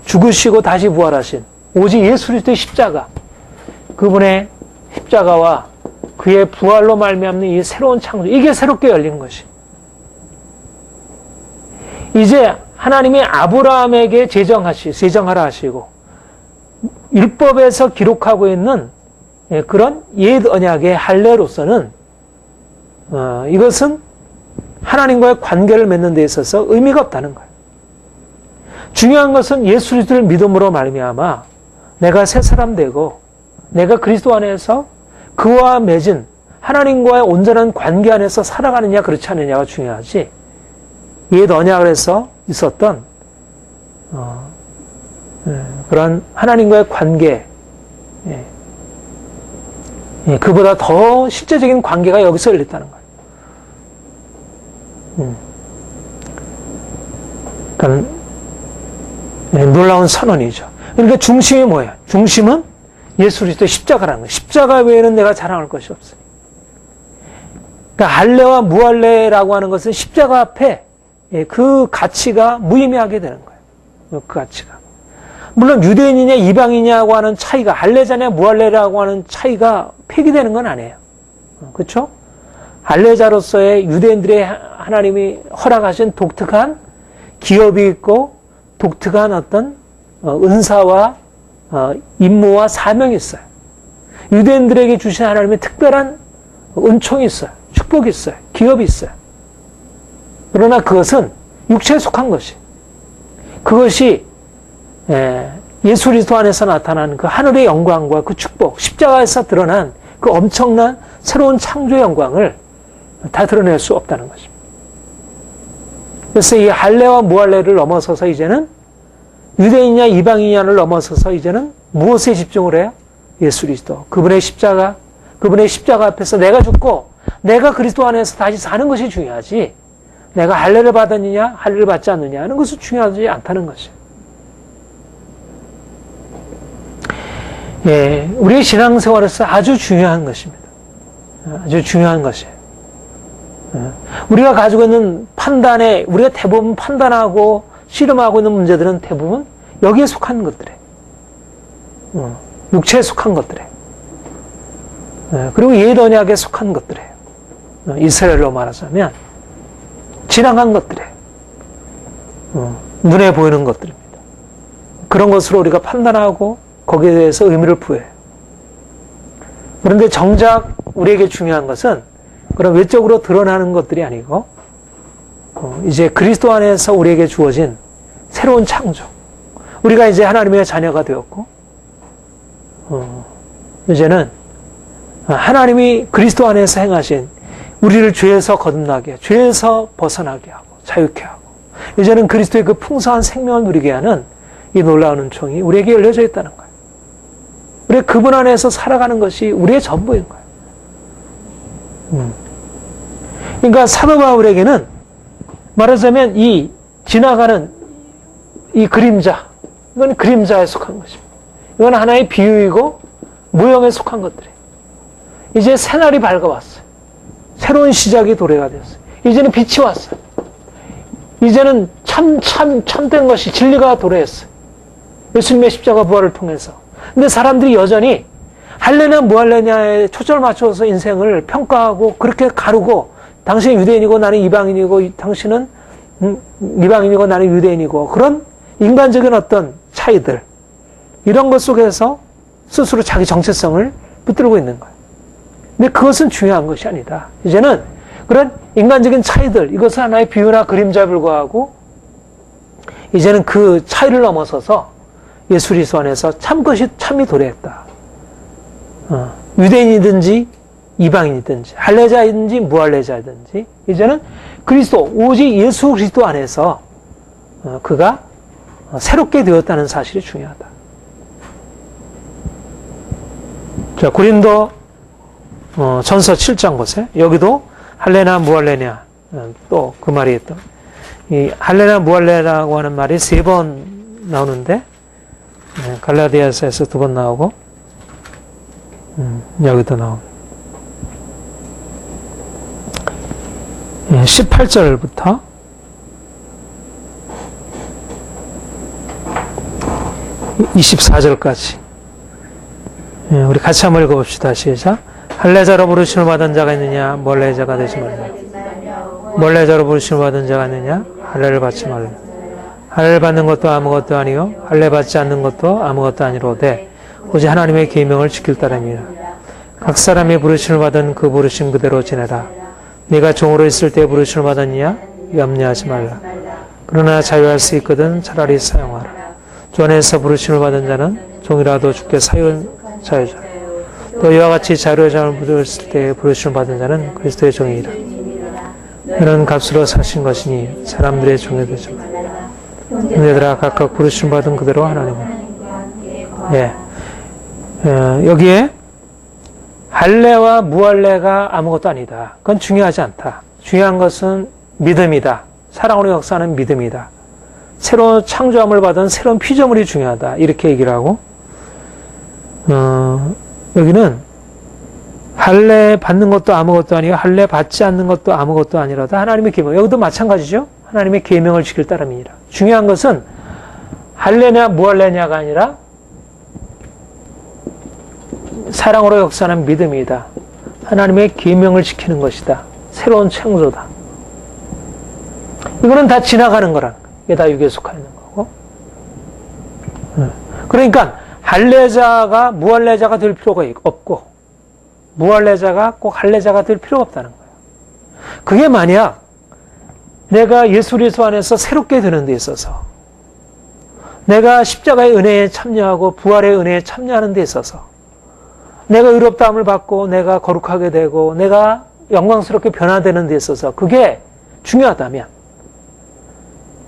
Speaker 1: 죽으시고 다시 부활하신 오직 예수 그리스도의 십자가, 그분의 십자가와 그의 부활로 말미암는 이 새로운 창조, 이게 새롭게 열린 것이. 이제 하나님이 아브라함에게 제정하라 하시고 율법에서 기록하고 있는 그런 옛 언약의 할례로서는 이것은 하나님과의 관계를 맺는 데 있어서 의미가 없다는 거예요. 중요한 것은 예수 그리스도를 믿음으로 말미암아 내가 새 사람 되고 내가 그리스도 안에서 그와 맺은 하나님과의 온전한 관계 안에서 살아가느냐 그렇지 않느냐가 중요하지, 옛 언약에서 있었던 그런 하나님과의 관계, 그보다 더 실제적인 관계가 여기서 열렸다는 거예요. 그러니까 놀라운 선언이죠. 그러니까 중심이 뭐예요? 중심은 예수 그리스도의 십자가라는 거예요. 십자가 외에는 내가 자랑할 것이 없어요. 그러니까 할례와 무할례라고 하는 것은 십자가 앞에 그 가치가 무의미하게 되는 거예요. 그 가치가. 물론 유대인이냐 이방이냐고 하는 차이가, 할례자냐 무할례라고 하는 차이가 폐기되는 건 아니에요. 그렇죠? 할례자로서의 유대인들의 하나님이 허락하신 독특한 기업이 있고 독특한 어떤 은사와 임무와 사명이 있어요. 유대인들에게 주신 하나님의 특별한 은총이 있어요. 축복이 있어요. 기업이 있어요. 그러나 그것은 육체에 속한 것이, 그것이 예수 그리스도 안에서 나타나는 그 하늘의 영광과 그 축복, 십자가에서 드러난 그 엄청난 새로운 창조의 영광을 다 드러낼 수 없다는 것입니다. 그래서 이 할례와 무할례를 넘어서서 이제는 유대인이냐 이방인이냐를 넘어서서 이제는 무엇에 집중을 해요? 예수 그리스도, 그분의 십자가, 그분의 십자가 앞에서 내가 죽고 내가 그리스도 안에서 다시 사는 것이 중요하지, 내가 할례를 받았느냐 할례를 받지 않느냐 하는 것은 중요하지 않다는 것이에요. 우리의 신앙생활에서 아주 중요한 것입니다. 아주 중요한 것이에요. 우리가 가지고 있는 판단에, 우리가 대부분 판단하고 씨름하고 있는 문제들은 대부분 여기에 속한 것들이에요. 육체에 속한 것들이에요. 그리고 옛 언약에 속한 것들이에요. 이스라엘로 말하자면 지나간 것들이에요. 눈에 보이는 것들입니다. 그런 것으로 우리가 판단하고 거기에 대해서 의미를 부여해요. 그런데 정작 우리에게 중요한 것은 그런 외적으로 드러나는 것들이 아니고 이제 그리스도 안에서 우리에게 주어진 새로운 창조. 우리가 이제 하나님의 자녀가 되었고 이제는 하나님이 그리스도 안에서 행하신 우리를 죄에서 거듭나게, 죄에서 벗어나게 하고 자유케 하고 이제는 그리스도의 그 풍성한 생명을 누리게 하는 이 놀라운 은총이 우리에게 열려져 있다는 거예요. 우리 그분 안에서 살아가는 것이 우리의 전부인 거예요. 그러니까 사도 바울에게는 말하자면 이 지나가는 이 그림자, 이건 그림자에 속한 것입니다. 이건 하나의 비유이고 모형에 속한 것들이에요. 이제 새날이 밝아왔어요. 새로운 시작이 도래가 되었어요. 이제는 빛이 왔어요. 이제는 참된 것이 진리가 도래했어요. 예수님의 십자가 부활을 통해서. 근데 사람들이 여전히 할례냐 무할례냐에 초점을 맞춰서 인생을 평가하고 그렇게 가르고 당신은 유대인이고 나는 이방인이고 당신은 이방인이고 나는 유대인이고 그런 인간적인 어떤 차이들 이런 것 속에서 스스로 자기 정체성을 붙들고 있는 거예요. 근데 그것은 중요한 것이 아니다. 이제는 그런 인간적인 차이들 이것은 하나의 비유나 그림자에 불과하고 이제는 그 차이를 넘어서서 예수 그리스도 안에서 참이 도래했다. 유대인이든지 이방인이든지 할례자이든지 무할례자이든지 이제는 그리스도 오직 예수 그리스도 안에서 그가 새롭게 되었다는 사실이 중요하다. 자, 고린도 전서 7장 보세요. 여기도 할례나 무할례냐 또 그 말이 있다. 이 할례나 무할례라고 하는 말이 3번 나오는데 갈라디아서에서 2번 나오고 여기도 나옵니다. 18절부터 24절까지 우리 같이 한번 읽어봅시다. 시작. 할례자로 부르심을 받은 자가 있느냐 무할례자가 되지 말라. 무할례자로 부르심을 받은 자가 있느냐 할례를 받지 말라. 할례를 받는 것도 아무것도 아니요 할례 받지 않는 것도 아무것도 아니로되 오직 하나님의 계명을 지킬 따름이라. 각 사람이 부르심을 받은 그 부르심 그대로 지내라. 네가 종으로 있을 때 부르심을 받았느냐 염려하지 말라. 그러나 자유할 수 있거든 차라리 사용하라. 주 안에서 부르심을 받은 자는 종이라도 주께 사유한 자유자. 또 이와 같이 자유의 자를 부르실 때 부르심을 받은 자는 그리스도의 종이라. 이는 값으로 사신 것이니 사람들의 종이 되지 말라. 얘들아 각각 부르심을 받은 그대로 하나님을. 여기에 할례와 무할례가 아무것도 아니다. 그건 중요하지 않다. 중요한 것은 믿음이다. 사랑으로 역사하는 믿음이다. 새로운 창조함을 받은 새로운 피조물이 중요하다. 이렇게 얘기를 하고 여기는 할례 받는 것도 아무것도 아니고 할례 받지 않는 것도 아무것도 아니라다. 하나님의 계명. 여기도 마찬가지죠. 하나님의 계명을 지킬 따름이니라. 중요한 것은 할례냐 무할례냐가 아니라 사랑으로 역사하는 믿음이다. 하나님의 계명을 지키는 것이다. 새로운 창조다. 이거는 다 지나가는 거란 이게 다 육에 속하 있는 거고. 그러니까 할례자가 무할례자가 될 필요가 없고 무할례자가 꼭 할례자가 될 필요가 없다는 거예요. 그게 만약 내가 예수 그리스도 안에서 새롭게 되는 데 있어서 내가 십자가의 은혜에 참여하고 부활의 은혜에 참여하는 데 있어서 내가 의롭다함을 받고 내가 거룩하게 되고 내가 영광스럽게 변화되는 데 있어서 그게 중요하다면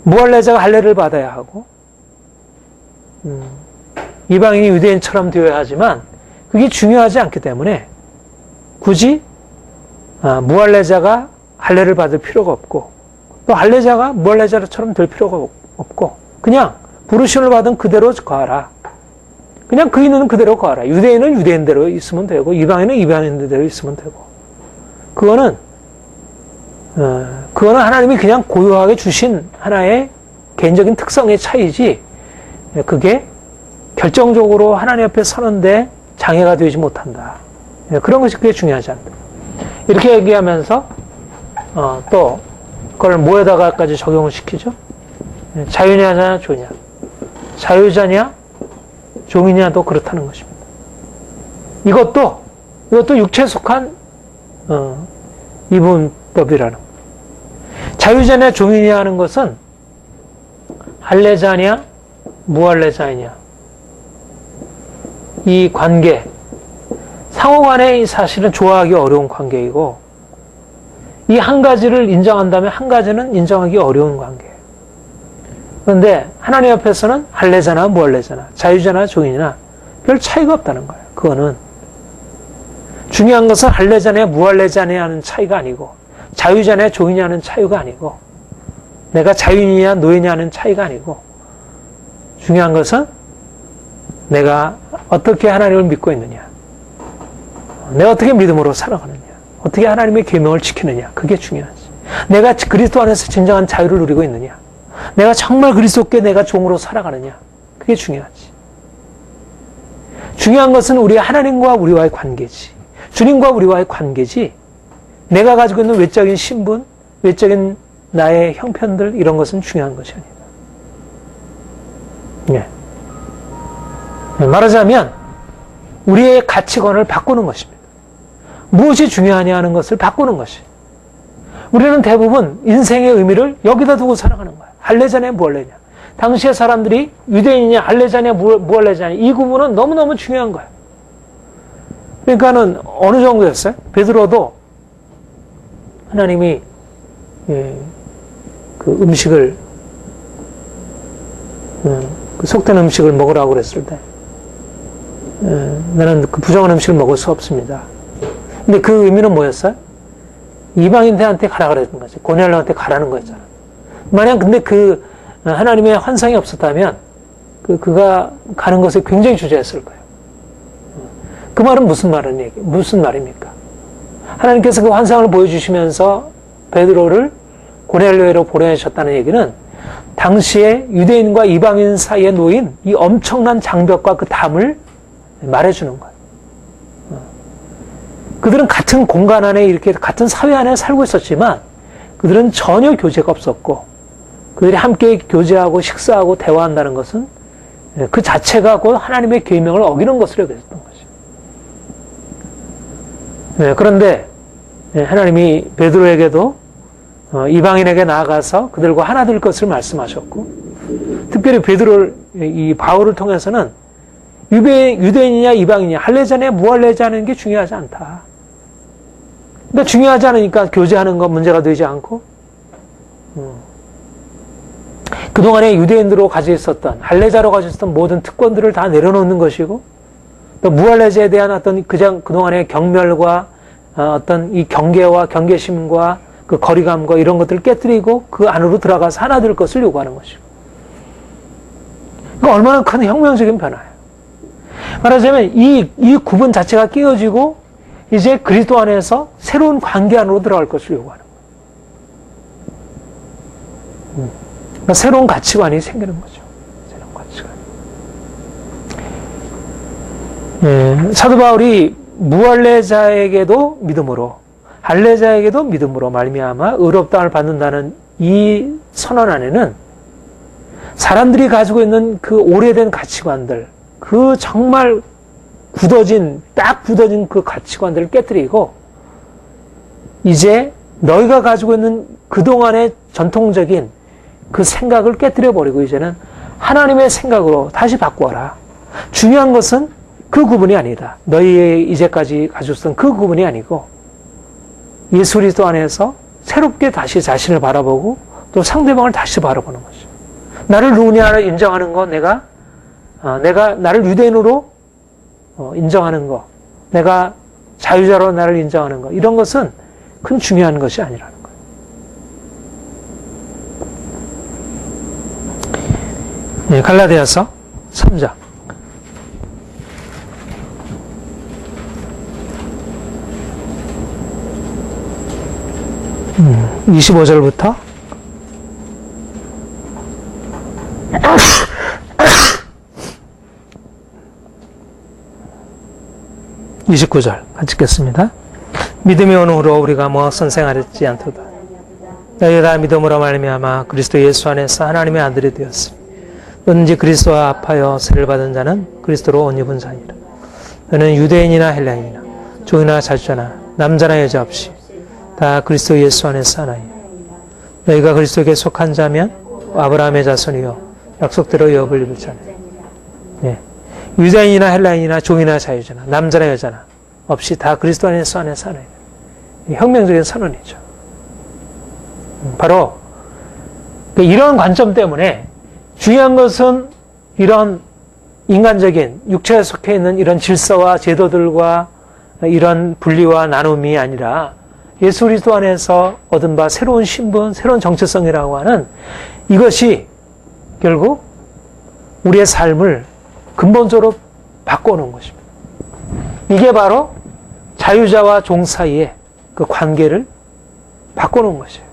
Speaker 1: 무할례자가 할례를 받아야 하고 이방인이 유대인처럼 되어야 하지만 그게 중요하지 않기 때문에 굳이 무할례자가 할례를 받을 필요가 없고 또 할례자가 무할례자처럼 될 필요가 없고 그냥 부르심을 받은 그대로 거하라. 그냥 그 있는 그대로 거하라. 유대인은 유대인대로 있으면 되고 이방인은 이방인대로 있으면 되고 그거는 하나님이 그냥 고유하게 주신 하나의 개인적인 특성의 차이지 그게 결정적으로 하나님 앞에 서는데 장애가 되지 못한다. 예, 그런 것이 그게 중요하지 않다. 이렇게 얘기하면서 또 그걸 뭐에다가까지 적용을 시키죠? 예, 자유냐냐 종이냐, 자유자냐 종이냐도 그렇다는 것입니다. 이것도 육체에 속한 이분법이라는 거예요. 자유자냐 종이냐 하는 것은 할례자냐 무할례자냐, 이 관계, 상호간에 사실은 좋아하기 어려운 관계이고, 이 한 가지를 인정한다면 한 가지는 인정하기 어려운 관계예요. 그런데 하나님 앞에서는 할례자나 무할례자나 자유자나 종이나 별 차이가 없다는 거예요. 그거는 중요한 것은 할례자냐 무할례자냐 하는 차이가 아니고, 자유자냐 종이냐 하는 차이가 아니고, 내가 자유이냐 노예냐 하는 차이가 아니고, 중요한 것은 내가 어떻게 하나님을 믿고 있느냐, 내가 어떻게 믿음으로 살아가느냐, 어떻게 하나님의 계명을 지키느냐, 그게 중요하지. 내가 그리스도 안에서 진정한 자유를 누리고 있느냐, 내가 정말 그리스도께 내가 종으로 살아가느냐, 그게 중요하지. 중요한 것은 우리 하나님과 우리와의 관계지, 주님과 우리와의 관계지, 내가 가지고 있는 외적인 신분, 외적인 나의 형편들, 이런 것은 중요한 것이 아니다. 말하자면 우리의 가치관을 바꾸는 것입니다. 무엇이 중요하냐 하는 것을 바꾸는 것이. 우리는 대부분 인생의 의미를 여기다 두고 살아가는 거야. 할례자냐 무할례냐. 당시의 사람들이 유대인이냐 할례자냐 무할례자냐, 이 구분은 너무너무 중요한 거야. 그러니까는 어느 정도였어요? 베드로도 하나님이 그 음식을, 그 속된 음식을 먹으라고 그랬을 때, 나는 그 부정한 음식을 먹을 수 없습니다. 근데 그 의미는 뭐였어요? 이방인들한테 가라 그랬던 거지. 고넬료한테 가라는 거였잖아. 만약 근데 그 하나님의 환상이 없었다면 그가 가는 것에 굉장히 주저했을 거예요. 그 말은 무슨 말입니까? 하나님께서 그 환상을 보여주시면서 베드로를 고넬료로 보내셨다는 얘기는 당시에 유대인과 이방인 사이에 놓인 이 엄청난 장벽과 그 담을 말해주는 거예요. 그들은 같은 공간 안에, 이렇게 같은 사회 안에 살고 있었지만 그들은 전혀 교제가 없었고, 그들이 함께 교제하고 식사하고 대화한다는 것은 그 자체가 곧 하나님의 계명을 어기는 것으로 여겨졌던 거죠. 그런데 하나님이 베드로에게도 이방인에게 나아가서 그들과 하나 될 것을 말씀하셨고, 특별히 베드로를, 이 바울을 통해서는 유대인이냐 이방인이냐 할례자냐 무할례자냐는 게 중요하지 않다. 그러니까 중요하지 않으니까 교제하는 건 문제가 되지 않고, 그동안에 유대인들로 가지고 있었던, 할례자로 가지고 있었던 모든 특권들을 다 내려놓는 것이고, 또 무할례자에 대한 어떤 그동안의 경멸과 어떤 이 경계와 경계심과 그 거리감과 이런 것들을 깨뜨리고 그 안으로 들어가서 하나 될 것을 요구하는 것이고. 그러니까 얼마나 큰 혁명적인 변화예요. 말하자면 이 구분 자체가 깨어지고 이제 그리스도 안에서 새로운 관계 안으로 들어갈 것을 요구하는 거예요. 그러니까 새로운 가치관이 생기는 거죠. 새로운 가치관. 사도 바울이 무할례자에게도 믿음으로, 할례자에게도 믿음으로 말미암아 의롭다함을 받는다는 이 선언 안에는 사람들이 가지고 있는 그 오래된 가치관들, 그 정말 딱 굳어진 그 가치관들을 깨뜨리고, 이제 너희가 가지고 있는 그동안의 전통적인 그 생각을 깨뜨려버리고 이제는 하나님의 생각으로 다시 바꾸어라. 중요한 것은 그 구분이 아니다. 너희의 이제까지 가지고 있었던 그 구분이 아니고 예수 그리스도 안에서 새롭게 다시 자신을 바라보고 또 상대방을 다시 바라보는 것이죠. 나를 누구냐를 인정하는 거, 내가 나를 유대인으로 인정하는 거, 내가 자유자로 나를 인정하는 거, 이런 것은 큰 중요한 것이 아니라는 거예요. 갈라디아서 3장 25절부터 29절 같이 읽겠습니다. 믿음이 오는 후로 우리가 선생하지 않도다. 너희가 다 믿음으로 말미암아 그리스도 예수 안에서 하나님의 아들이 되었으니 너는지 그리스도와 합하여 세를 받은 자는 그리스도로 옷 입은 자니라. 너는 유대인이나 헬라인이나 종이나 자주자나 남자나 여자 없이 다 그리스도 예수 안에서 하나이라. 너희가 그리스도에게 속한 자면 아브라함의 자손이요 약속대로 여업을 입을 자네. 네. 유대인이나 헬라인이나 종이나 자유자나 남자나 여자나 없이 다 그리스도 안에서 하나이라. 혁명적인 선언이죠. 바로 이런 관점 때문에 중요한 것은 이런 인간적인 육체에 속해 있는 이런 질서와 제도들과 이런 분리와 나눔이 아니라 예수 그리스도 안에서 얻은 바 새로운 신분, 새로운 정체성이라고 하는 이것이 결국 우리의 삶을 근본적으로 바꿔놓은 것입니다. 이게 바로 자유자와 종 사이의 그 관계를 바꿔놓은 것이에요.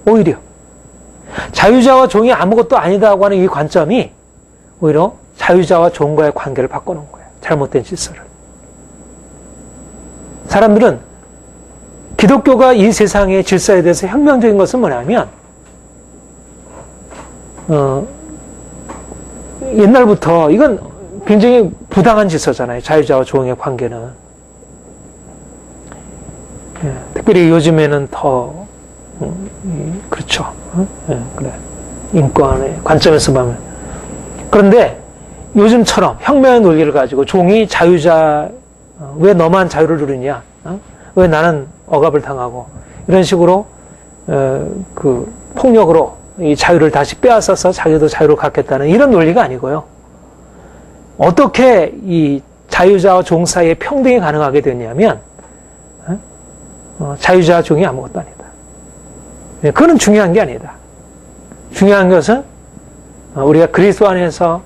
Speaker 1: 오히려 자유자와 종이 아무것도 아니다고 하는 이 관점이 오히려 자유자와 종과의 관계를 바꿔놓은 거예요. 잘못된 질서를. 사람들은 기독교가 이 세상의 질서에 대해서 혁명적인 것은 뭐냐면 옛날부터 이건 굉장히 부당한 질서잖아요. 자유자와 종의 관계는. 특별히 요즘에는 더 그렇죠. 그래. 인권의 관점에서 보면. 그런데 요즘처럼 혁명의 논리를 가지고 종이 자유자, 왜 너만 자유를 누리냐? 왜 나는 억압을 당하고? 이런 식으로, 그, 폭력으로 이 자유를 다시 빼앗아서 자기도 자유를 갖겠다는 이런 논리가 아니고요. 어떻게 이 자유자와 종 사이의 평등이 가능하게 됐냐면, 자유자와 종이 아무것도 아니다. 그건 중요한 게 아니다. 중요한 것은 우리가 그리스도 안에서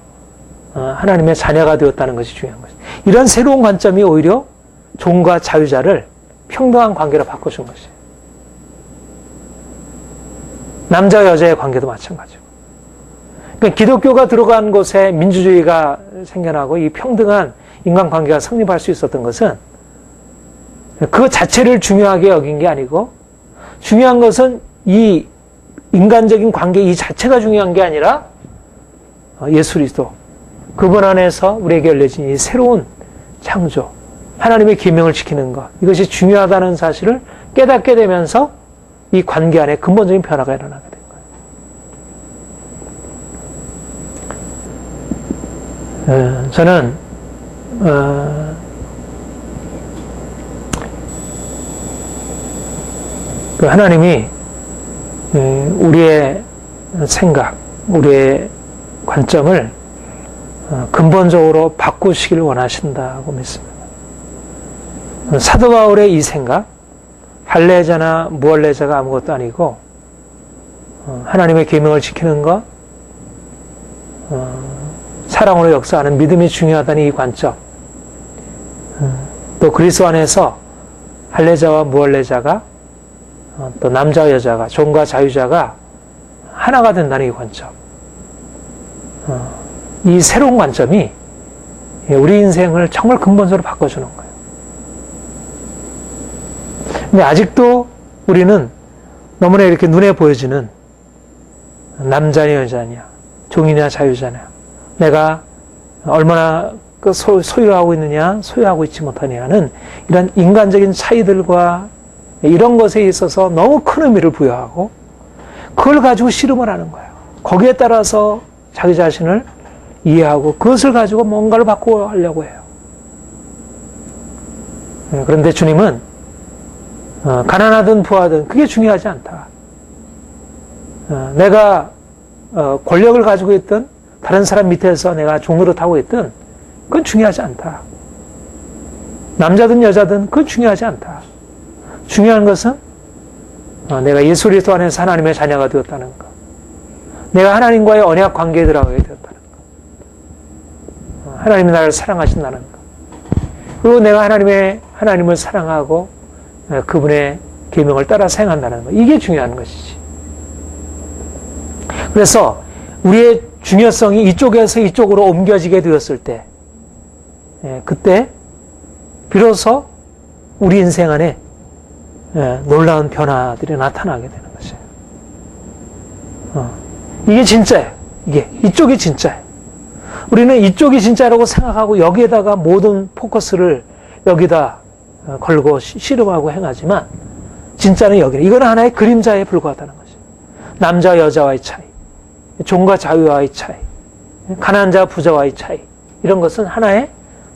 Speaker 1: 하나님의 자녀가 되었다는 것이 중요한 것이다. 이런 새로운 관점이 오히려 종과 자유자를 평등한 관계로 바꿔준 것이에요. 남자와 여자의 관계도 마찬가지고. 그러니까 기독교가 들어간 곳에 민주주의가 생겨나고 이 평등한 인간관계가 성립할 수 있었던 것은 그 자체를 중요하게 여긴 게 아니고 중요한 것은 이 인간적인 관계 이 자체가 중요한 게 아니라 예수 그리스도 그분 안에서 우리에게 열려진 이 새로운 창조 하나님의 계명을 지키는 것 이것이 중요하다는 사실을 깨닫게 되면서 이 관계 안에 근본적인 변화가 일어나게 된 거예요. 저는 그 하나님이 우리의 생각, 우리의 관점을 근본적으로 바꾸시길 원하신다고 믿습니다. 사도 바울의 이 생각, 할례자나 무할례자가 아무것도 아니고 하나님의 계명을 지키는 것, 사랑으로 역사하는 믿음이 중요하다는 이 관점, 또 그리스도 안에서 할례자와 무할례자가 또 남자와 여자가 종과 자유자가 하나가 된다는 이 관점, 이 새로운 관점이 우리 인생을 정말 근본적으로 바꿔주는 거예요. 근데 아직도 우리는 너무나 이렇게 눈에 보여지는 남자냐 여자냐 종이냐 자유자냐 내가 얼마나 소유하고 있느냐 소유하고 있지 못하냐는 이런 인간적인 차이들과 이런 것에 있어서 너무 큰 의미를 부여하고 그걸 가지고 씨름을 하는 거예요. 거기에 따라서 자기 자신을 이해하고 그것을 가지고 뭔가를 바꾸어 하려고 해요. 그런데 주님은 가난하든 부하든 그게 중요하지 않다. 내가 권력을 가지고 있든 다른 사람 밑에서 내가 종노릇 하고 있든 그건 중요하지 않다. 남자든 여자든 그건 중요하지 않다. 중요한 것은 내가 예수 그리스도 안에서 하나님의 자녀가 되었다는 것. 내가 하나님과의 언약 관계에 들어가게 되었다는 것. 하나님이 나를 사랑하신다는 것. 그리고 내가 하나님을 사랑하고 그분의 계명을 따라 사용한다는 것. 이게 중요한 것이지. 그래서 우리의 중요성이 이쪽에서 이쪽으로 옮겨지게 되었을 때 그때 비로소 우리 인생 안에 놀라운 변화들이 나타나게 되는 것이에요. 이게 진짜예요. 이쪽이 진짜예요. 우리는 이쪽이 진짜라고 생각하고 여기에다가 모든 포커스를 여기다 걸고 씨름하고 행하지만 진짜는 여기는 이건 하나의 그림자에 불과하다는 것이에요. 남자 여자와의 차이, 종과 자유와의 차이, 가난한 자 부자와의 차이, 이런 것은 하나의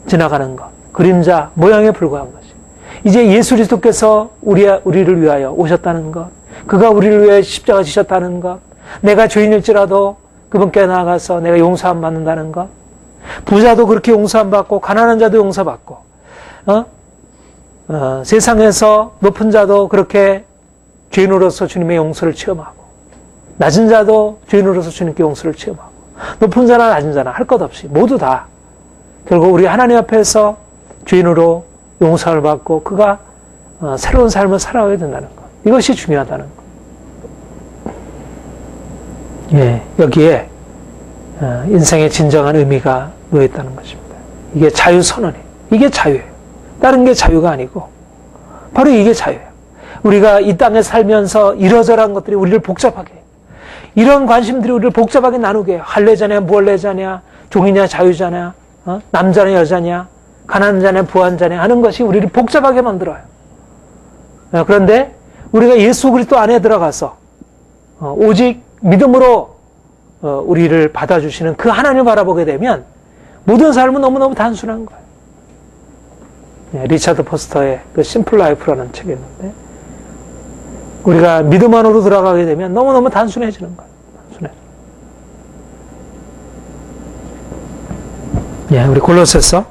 Speaker 1: 지나가는 것, 그림자 모양에 불과한 것이에요. 이제 예수 그리스도께서 우리를 위하여 오셨다는 것, 그가 우리를 위해 십자가 지셨다는 것, 내가 죄인일지라도 그분께 나아가서 내가 용서함 받는다는 것, 부자도 그렇게 용서함 받고 가난한 자도 용서받고, 세상에서 높은 자도 그렇게 죄인으로서 주님의 용서를 체험하고, 낮은 자도 죄인으로서 주님께 용서를 체험하고, 높은 자나 낮은 자나 할 것 없이 모두 다 결국 우리 하나님 앞에서 죄인으로 용서를 받고 그가 새로운 삶을 살아가야 된다는 것, 이것이 중요하다는 것. 여기에 인생의 진정한 의미가 놓여있다는 것입니다. 이게 자유선언이에요. 이게 자유예요. 다른 게 자유가 아니고 바로 이게 자유예요. 우리가 이 땅에 살면서 이러저러한 것들이 우리를 복잡하게 해요. 이런 관심들이 우리를 복잡하게 나누게 해요. 할례자냐 무할례자냐, 종이냐 자유자냐, 남자냐 여자냐, 가난한 자냐 부한 자냐 하는 것이 우리를 복잡하게 만들어요. 그런데 우리가 예수 그리스도 안에 들어가서 오직 믿음으로 우리를 받아주시는 그 하나님을 바라보게 되면 모든 삶은 너무너무 단순한 거예요. 리차드 포스터의 그 심플 라이프라는 책이 있는데 우리가 믿음 안으로 들어가게 되면 너무너무 단순해지는 거예요. 우리 골로새서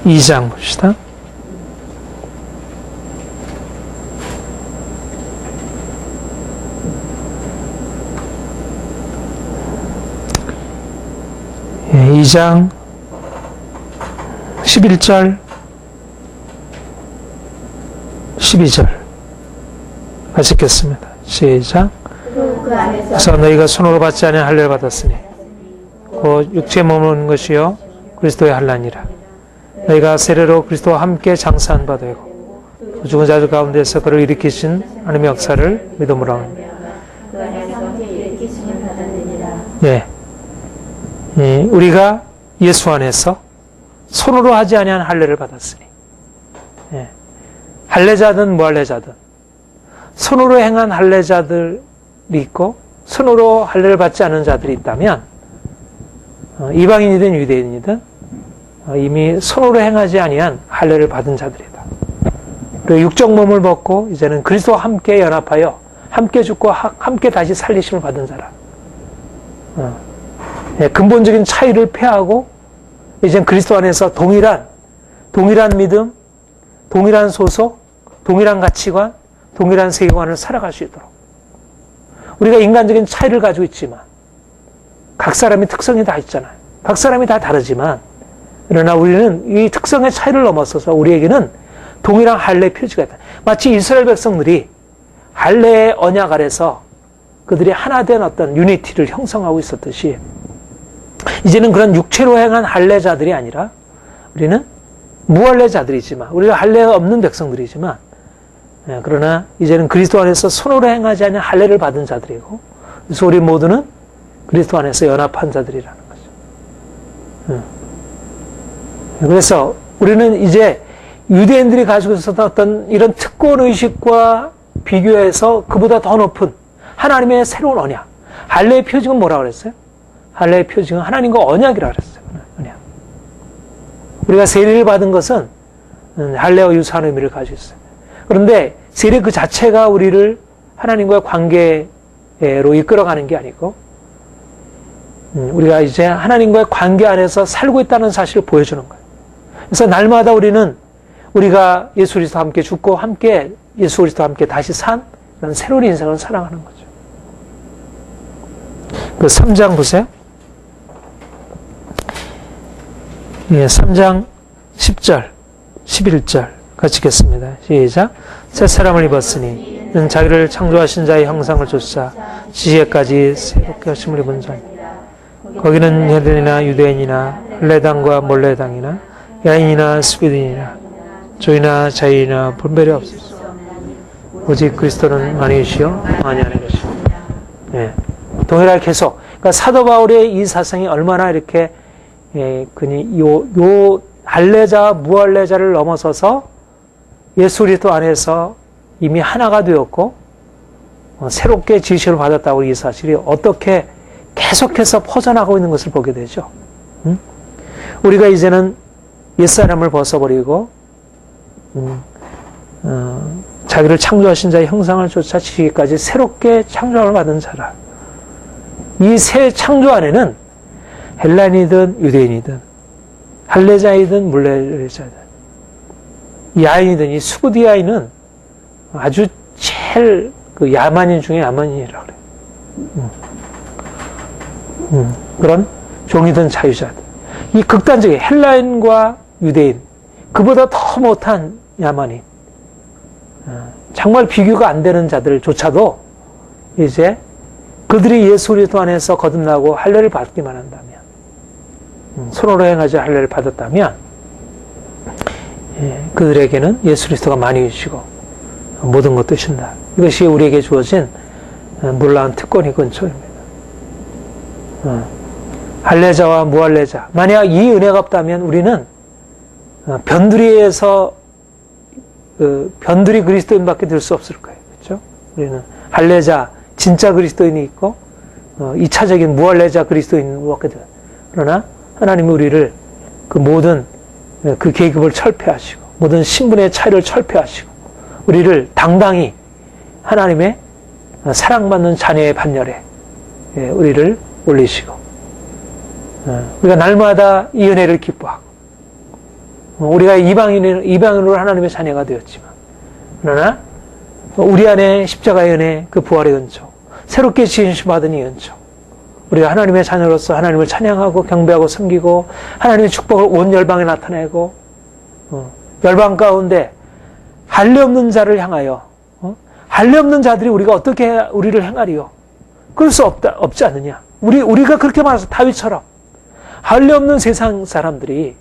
Speaker 1: 2장 봅시다. 예, 2장 11절 12절 같이 읽겠습니다. 시작. 그래서 너희가 손으로 받지 않은 할례를 받았으니 곧 육체에 머무는 것이요 그리스도의 할례니라. 너희가 세례로 그리스도와 함께 장사한 바 되고 죽은 자들 가운데서 그를 일으키신 하나님의 역사를 믿음으로 합니다. 우리가 예수 안에서 손으로 하지 아니한 할례를 받았으니, 할례자든 무할례자든 손으로 행한 할례자들이 있고 손으로 할례를 받지 않은 자들이 있다면 이방인이든 유대인이든 이미 손으로 행하지 아니한 할례를 받은 자들이다. 그리고 육적 몸을 벗고 이제는 그리스도와 함께 연합하여 함께 죽고 함께 다시 살리심을 받은 자라. 근본적인 차이를 폐하고 이젠 그리스도 안에서 동일한 믿음, 동일한 소속, 동일한 가치관, 동일한 세계관을 살아갈 수 있도록. 우리가 인간적인 차이를 가지고 있지만 각 사람의 특성이 다 있잖아요. 각 사람이 다 다르지만 그러나 우리는 이 특성의 차이를 넘어서서 우리에게는 동일한 할례의 표지가 있다. 마치 이스라엘 백성들이 할례의 언약 아래서 그들이 하나 된 어떤 유니티를 형성하고 있었듯이 이제는 그런 육체로 행한 할례자들이 아니라 우리는 무할례자들이지만 우리가 할례가 없는 백성들이지만 그러나 이제는 그리스도 안에서 손으로 행하지 않은 할례를 받은 자들이고 그래서 우리 모두는 그리스도 안에서 연합한 자들이라는 거죠. 그래서 우리는 이제 유대인들이 가지고 있었던 어떤 이런 특권의식과 비교해서 그보다 더 높은 하나님의 새로운 언약. 할례의 표징은 뭐라고 그랬어요? 할례의 표징은 하나님과 언약이라고 그랬어요. 언약. 우리가 세례를 받은 것은 할례와 유사한 의미를 가지고 있어요. 그런데 세례 그 자체가 우리를 하나님과의 관계로 이끌어가는 게 아니고 우리가 이제 하나님과의 관계 안에서 살고 있다는 사실을 보여주는 거예요. 그래서 날마다 우리가 예수 그리스도와 함께 죽고 함께 예수 그리스도와 함께 다시 산 그런 새로운 인생을 살아가는 거죠. 그 3장 보세요. 3장 10절, 11절 같이 읽겠습니다. 시작. 새 사람을 입었으니 이는 자기를 창조하신 자의 형상을 좇아 지혜까지 새롭게 하심을 입은 자니 거기는 헬len이나 유대인이나 할례당과 몰례당이나 야인이나 스비딘이나 주이나 자유이나 분별이 없으시오. 오직 그리스도는 만유시요 만이 아닌 것입니다. 예. 동일하게 계속. 그러니까 사도 바울의 이 사상이 얼마나 이렇게 그니 요 할례자 무할례자를 넘어서서 예수 그리스도 안에서 이미 하나가 되었고 새롭게 지시를 받았다고 이 사실이 어떻게 계속해서 퍼져나가고 있는 것을 보게 되죠. 우리가 이제는 옛사람을 벗어버리고 자기를 창조하신 자의 형상을 쫓아 지기까지 새롭게 창조함을 받은 자라. 이 새 창조 안에는 헬라인이든 유대인이든 할례자이든 물례자이든 야인이든 이 수부디아인은 아주 제일 그 야만인 중에 야만인이라 그래요. 그런 종이든 자유자든 이 극단적인 헬라인과 유대인 그보다 더 못한 야만인 정말 비교가 안 되는 자들조차도 이제 그들이 예수 그리스도 안에서 거듭나고 할례를 받기만 한다면 손으로 행하지 할례를 받았다면 그들에게는 예수 그리스도가 만유이시고 모든 것 되신다. 이것이 우리에게 주어진 놀라운 특권이 근처입니다. 할례자와 무할례자 만약 이 은혜가 없다면 우리는 변두리에서 변두리 그리스도인밖에 될 수 없을 거예요. 그렇죠? 우리는 할례자 진짜 그리스도인이 있고 2차적인 무할례자 그리스도인밖에 돼요. 그러나 하나님이 우리를 그 모든 그 계급을 철폐하시고 모든 신분의 차이를 철폐하시고 우리를 당당히 하나님의 사랑받는 자녀의 반열에 우리를 올리시고 우리가 날마다 이 은혜를 기뻐하고 우리가 이방인으로 하나님의 자녀가 되었지만 그러나 우리 안에 십자가의 은혜 그 부활의 은총 새롭게 지으심 받은 이 은총 우리가 하나님의 자녀로서 하나님을 찬양하고 경배하고 섬기고 하나님의 축복을 온 열방에 나타내고 열방 가운데 할례 없는 자를 향하여 할례 없는 자들이 우리가 어떻게 우리를 행하리요? 그럴 수 없지 않느냐? 우리가 그렇게 말해서 다윗처럼 할례 없는 세상 사람들이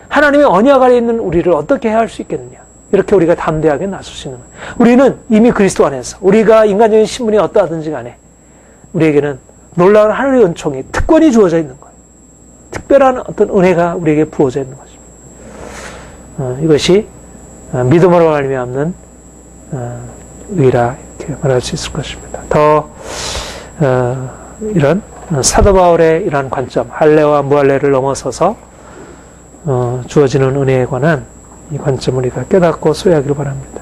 Speaker 1: 하나님의 언약 아래 있는 우리를 어떻게 해야 할 수 있겠느냐? 이렇게 우리가 담대하게 나설 수 있는 거예요. 우리는 이미 그리스도 안에서 우리가 인간적인 신분이 어떠하든지 간에 우리에게는 놀라운 하늘의 은총이 특권이 주어져 있는 거예요. 특별한 어떤 은혜가 우리에게 부어져 있는 것입니다. 이것이 믿음으로 말미암는 의라 이렇게 말할 수 있을 것입니다. 더 이런 사도 바울의 이러한 관점 할례와 무할례를 넘어서서 주어지는 은혜에 관한 이 관점을 우리가 깨닫고 소유하기를 바랍니다.